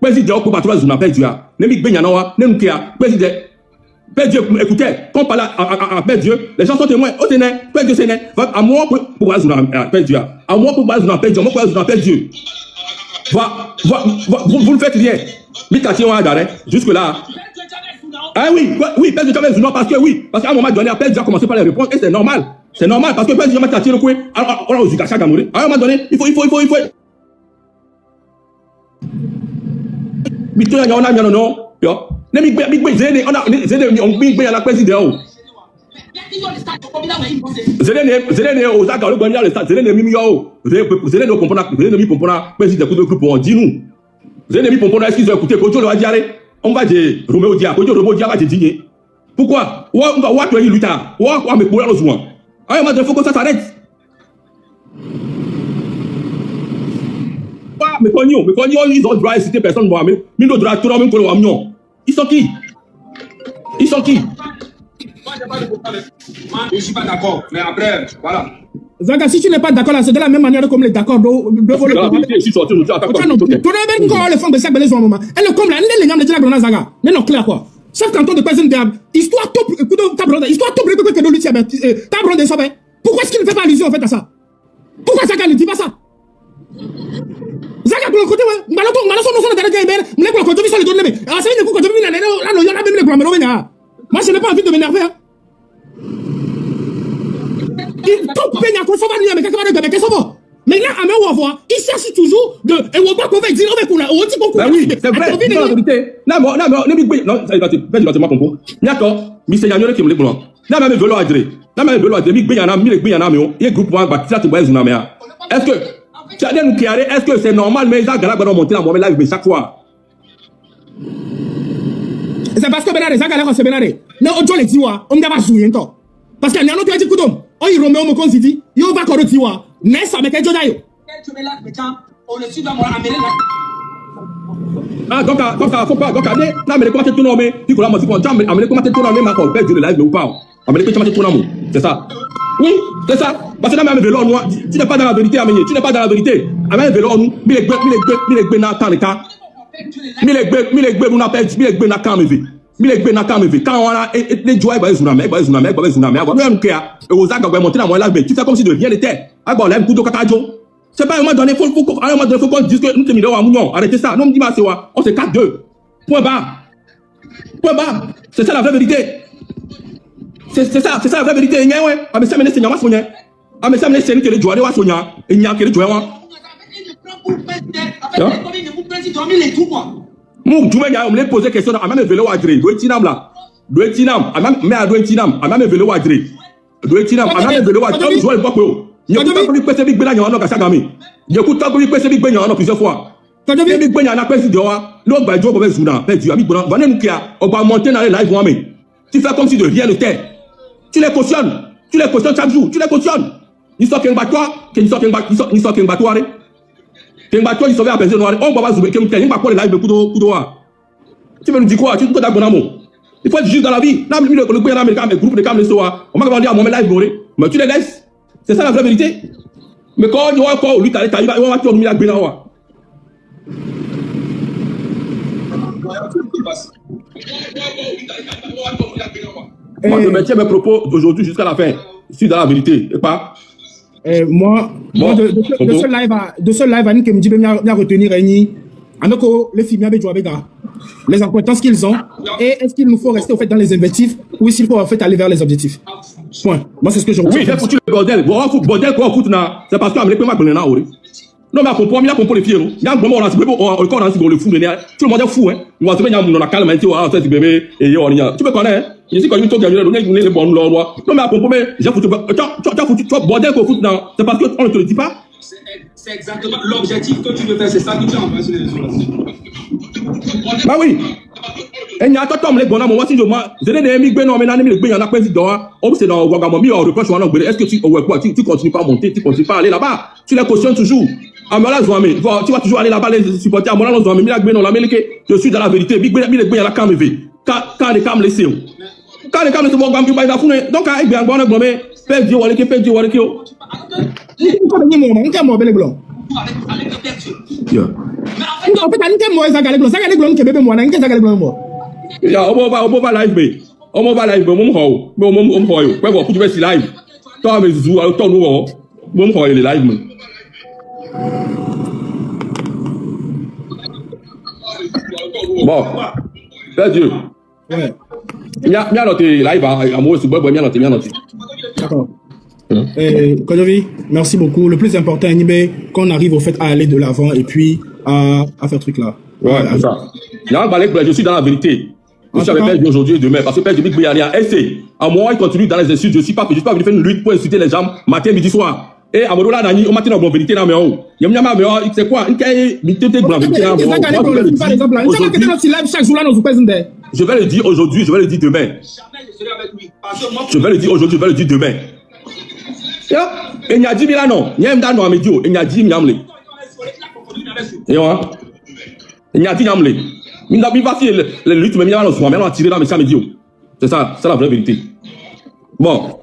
Président, pour battre la Père Dieu, ne mi Benyano, ne nous kia. Président, Père Dieu, écoutez, quand on parle à Père Dieu, les gens sont témoins. Oh, c'est né, Père Dieu, c'est né. À moi, pour battre la Père Dieu. À moi, pour battre la Père Dieu, moi, pour battre la Père Dieu. Vous ne faites rien. Mikati, on a d'arrêt. Jusque-là. Ah oui, Père Dieu, parce qu'à un moment donné, Père Dieu a commencé par les répondre et c'est normal. C'est normal parce que Père Dieu m'a tiré le coin. Alors, on a aussi caché à Gamouré. À un moment donné, il faut. Bito ya on a bien non. Yo. Ne mi zene on a zene on bi gbe ya la président. Zene o za ka lo gbe ya le stade zene mi yo. Zene no compona mi compona président coup de groupe on dit nous. Zene mi compona est-ce qu'ils ont écouté Kojo le va dire on va dire Roméo Dia Kojo Roméo Dia va te dire. Pourquoi? On va toi luta. On me courir le soin. Ah il faut que ça s'arrête. Mais quand ils ont droit à citer personne, mais nous droit tout le monde pour le amion. Ils sont qui? Moi, je ne suis pas d'accord, mais après, voilà. Zaga, si tu n'es pas d'accord là, c'est de la même manière comme les d'accord de voler. Je suis sorti, je suis attaqué. Tu n'as même pas le fond de ça, mais moment. Elle le comme là, elle est les gens de Zaga. Mais non, clair quoi. Chef canton de personne de histoire top, histoire top, que de l'outil, t'as de ça, pourquoi est-ce qu'il ne fait pas allusion en fait à ça? Pourquoi Zaga ne dit pas ça? Zaga pour le côté, moi je n'ai pas envie de m'énerver. Mais là, à me voir, il cherche toujours de. Et on va pas dire avec la. Ben oui, c'est vrai. C'est la vérité. Non, moi comprends. D'accord, mais c'est Yannick qui me l'a dit. Là, même vélo à dire. Là, même vélo à dire. Il y a groupe pour bâtir la boîte. Est-ce que. Est-ce que c'est normal, mais ça, Gala va monter dans mon live chaque fois? C'est parce que Benare, ça, Gala, c'est Benare. Non, on les dit, on va jouer encore. Parce qu'il y a un autre qui dit, oh, il remet au City, il va encore dire, n'est-ce pas, mais qu'est-ce que tu as? On le suit dans mon Amérique. Ah, donc, faut pas, donc, là, mais comment tu tournes, mais, tu connais, moi, tu connais, mais comment tu tournes, mais, ma copie, perd le live, ou pas? Amérique, comment tu tournes, c'est ça? Oui, c'est ça. Parce que là, même vélo, moi, tu n'es pas dans la vérité, Amélie. Tu n'es pas dans la vérité. Avec vélo, nous, mille n'a pas le cas. Mille nous n'a pas, mille n'a pas me mille n'a pas me quand on a les joies, tsunami, nous, et aux actes, on va monter dans mon live, tu fais comme si de rien n'était. Ah, bon, là, coup de cacajo. C'est pas un moment donné, faut qu'on dise que nous te mirons à Mounion. Arrêtez ça. Non, me dis pas, c'est quoi. On se 4-2. Point barre. C'est ça la vraie vérité. C'est ça la vraie vérité. Ouais. Ah, mais ça me laisse Seigneur, Sonia. Ah, mais ça me laisse Seigneur, que les joueurs, Sonia. Et il n'y a que les joueurs. Mon Dieu, on me pose question. Ah, même vélo à Dre. Douetinam là. Douetinam. Ah, mais à Douetinam. Ah, même vélo à Dre. Douetinam. Ah, même vélo à Dre. Je vois le bois. Il y a tout le monde Big Ben à Yano Kassagami. Il y a tout le monde Big Ben à Yano plusieurs fois. Big Ben à la président, l'autre va jouer pour les Zouna. Tu as mis pour on va monter dans les lives, mais tu fais comme si de rien n'était. Tu les cautionnes chaque jour, tu les cautionnes. Ils sont qu'un battoir, ils sont qu'un battoir. Qu'un battoir, ils sont à peser noir. On va pas zoomer, qu'un battoir, les lives de Koudoa. Tu veux nous dire quoi? Tu te donnes un amour. Il faut être juste dans la vie. Là, le gouvernement américain, le groupe de caméras, on m'a demandé à mon live, mais tu les laisses. C'est ça la vraie vérité. Mais quand il y a encore lui, il va tout mis à Bénawa. Moi, je maintiens mes propos aujourd'hui jusqu'à la fin. Je suis dans la vérité, et pas. Moi, de ce live, Annie, qui me dit bien retenir les filles, les compétences qu'ils ont, et est-ce qu'il nous faut rester au fait dans les invectives, ou s'il faut en fait aller vers les objectifs. Point. Moi, c'est ce que je retiens. Oui, j'ai foutu le bordel. Bordel, quoi, fout, c'est parce qu'on a pas de là, non, mais à comprendre, il y a comprendre les filles, il y a un moment, on a le fou, tout le monde est fou, hein. On va se mettre dans la calme, on bébé, et on y a. Tu me connais, je sais quand il me toque, les bons lois. Non, mais à comprendre, j'ai foutu, tu vois, bordel, quoi, fout, c'est parce qu'on ne te le dit pas. C'est exactement l'objectif que tu veux faire, c'est ça que tu as envoyé sur les réseaux. Bah oui. Et il y a tout le temps, les bonhommes, moi, si je n'ai des amis, mais non, mais il y en a président, c'est dans Ouagamoumi, on reproche, est-ce que tu continues pas à monter, tu continues pas à aller là-bas, tu les cautionnes toujours. Tu vas toujours aller là-bas, les supporter à Mola, je suis dans la vérité, il y a la cam, quand les cam laissent. Quand les cam laissent, donc, avec bien, bon, fais Dieu, fais Dieu, Avec le père Dieu. En fait, Annie, moi, ça galère blond, qui bébé, moi, Annie, ça galère blond, moi. Ya, on va live, mais on va live, on tu vas si live. Toi, mais zou, toi, nous, on les live, mais. Bon, c'est Dieu. Ouais. Bien noté live, à moi, c'est bien noté. D'accord. Kojovi, merci beaucoup. Le plus important, Nibé, qu'on arrive au fait à aller de l'avant et puis à faire truc là. Ouais, c'est ça. Je suis dans la vérité. Je suis avec Père aujourd'hui et demain. Parce que Père Dieu, il y a un essai. À moi, il continue dans les insultes. Je suis pas venu faire une lutte pour insulter les gens matin, midi, soir. Et à Modola, Nani, on matin dans la vérité, là, mais oh. Yamyama, mais oh, c'est quoi? Je vais le dire aujourd'hui, je vais le dire demain. Je vais le dire aujourd'hui, je vais le dire demain. Et il y a 10 000 ans, il y a un dan dans Amédio, et il y a 10 000 ans. Et il y a 10 000 ans. Il n'y a pas si les luttes, mais il y a un tiré dans mes Amédio. C'est ça, c'est la vraie vérité. Bon,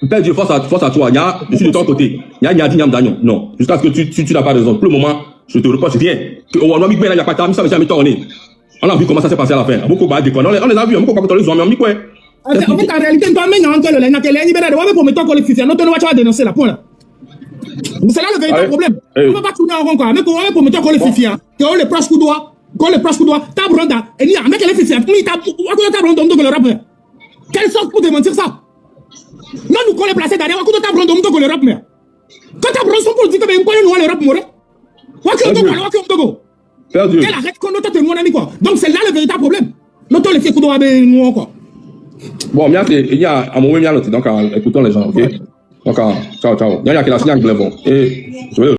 Père Dieu, force à toi. Je suis de ton côté. Il y a 10 000 ans. Non, jusqu'à ce que tu n'as pas raison. Pour le moment, je te reproche rien. On a vu comment ça s'est passé à la fin. Beaucoup de déconner. On les a vus, beaucoup de gens, mais quoi? En fait, en réalité, toi, mais non, pour mettre encore les filles, non, tu vas dénoncer la point là. C'est là le véritable problème. On ne va pas tourner en rond, quoi. Mais pour mettre encore les filles, quand on les proche coup doigt, t'as branda, et il y a un mec qui les filles, t'as branda, donc le rap. Quelle sorte pour démentir ça? Non, nous, qu'on les place derrière, quand t'as branda, donc le rap, mais. Quand t'as branda, pour dire que même pas nous, le rap, moi. Quelle arrête qu'on note mon ami, quoi. Donc c'est là le véritable problème. Notons les filles coup doigt, nous, encore. Bon, il y a un moment, donc écoutons les gens, ok? Donc, ciao. Il y a qui la signe, et je vais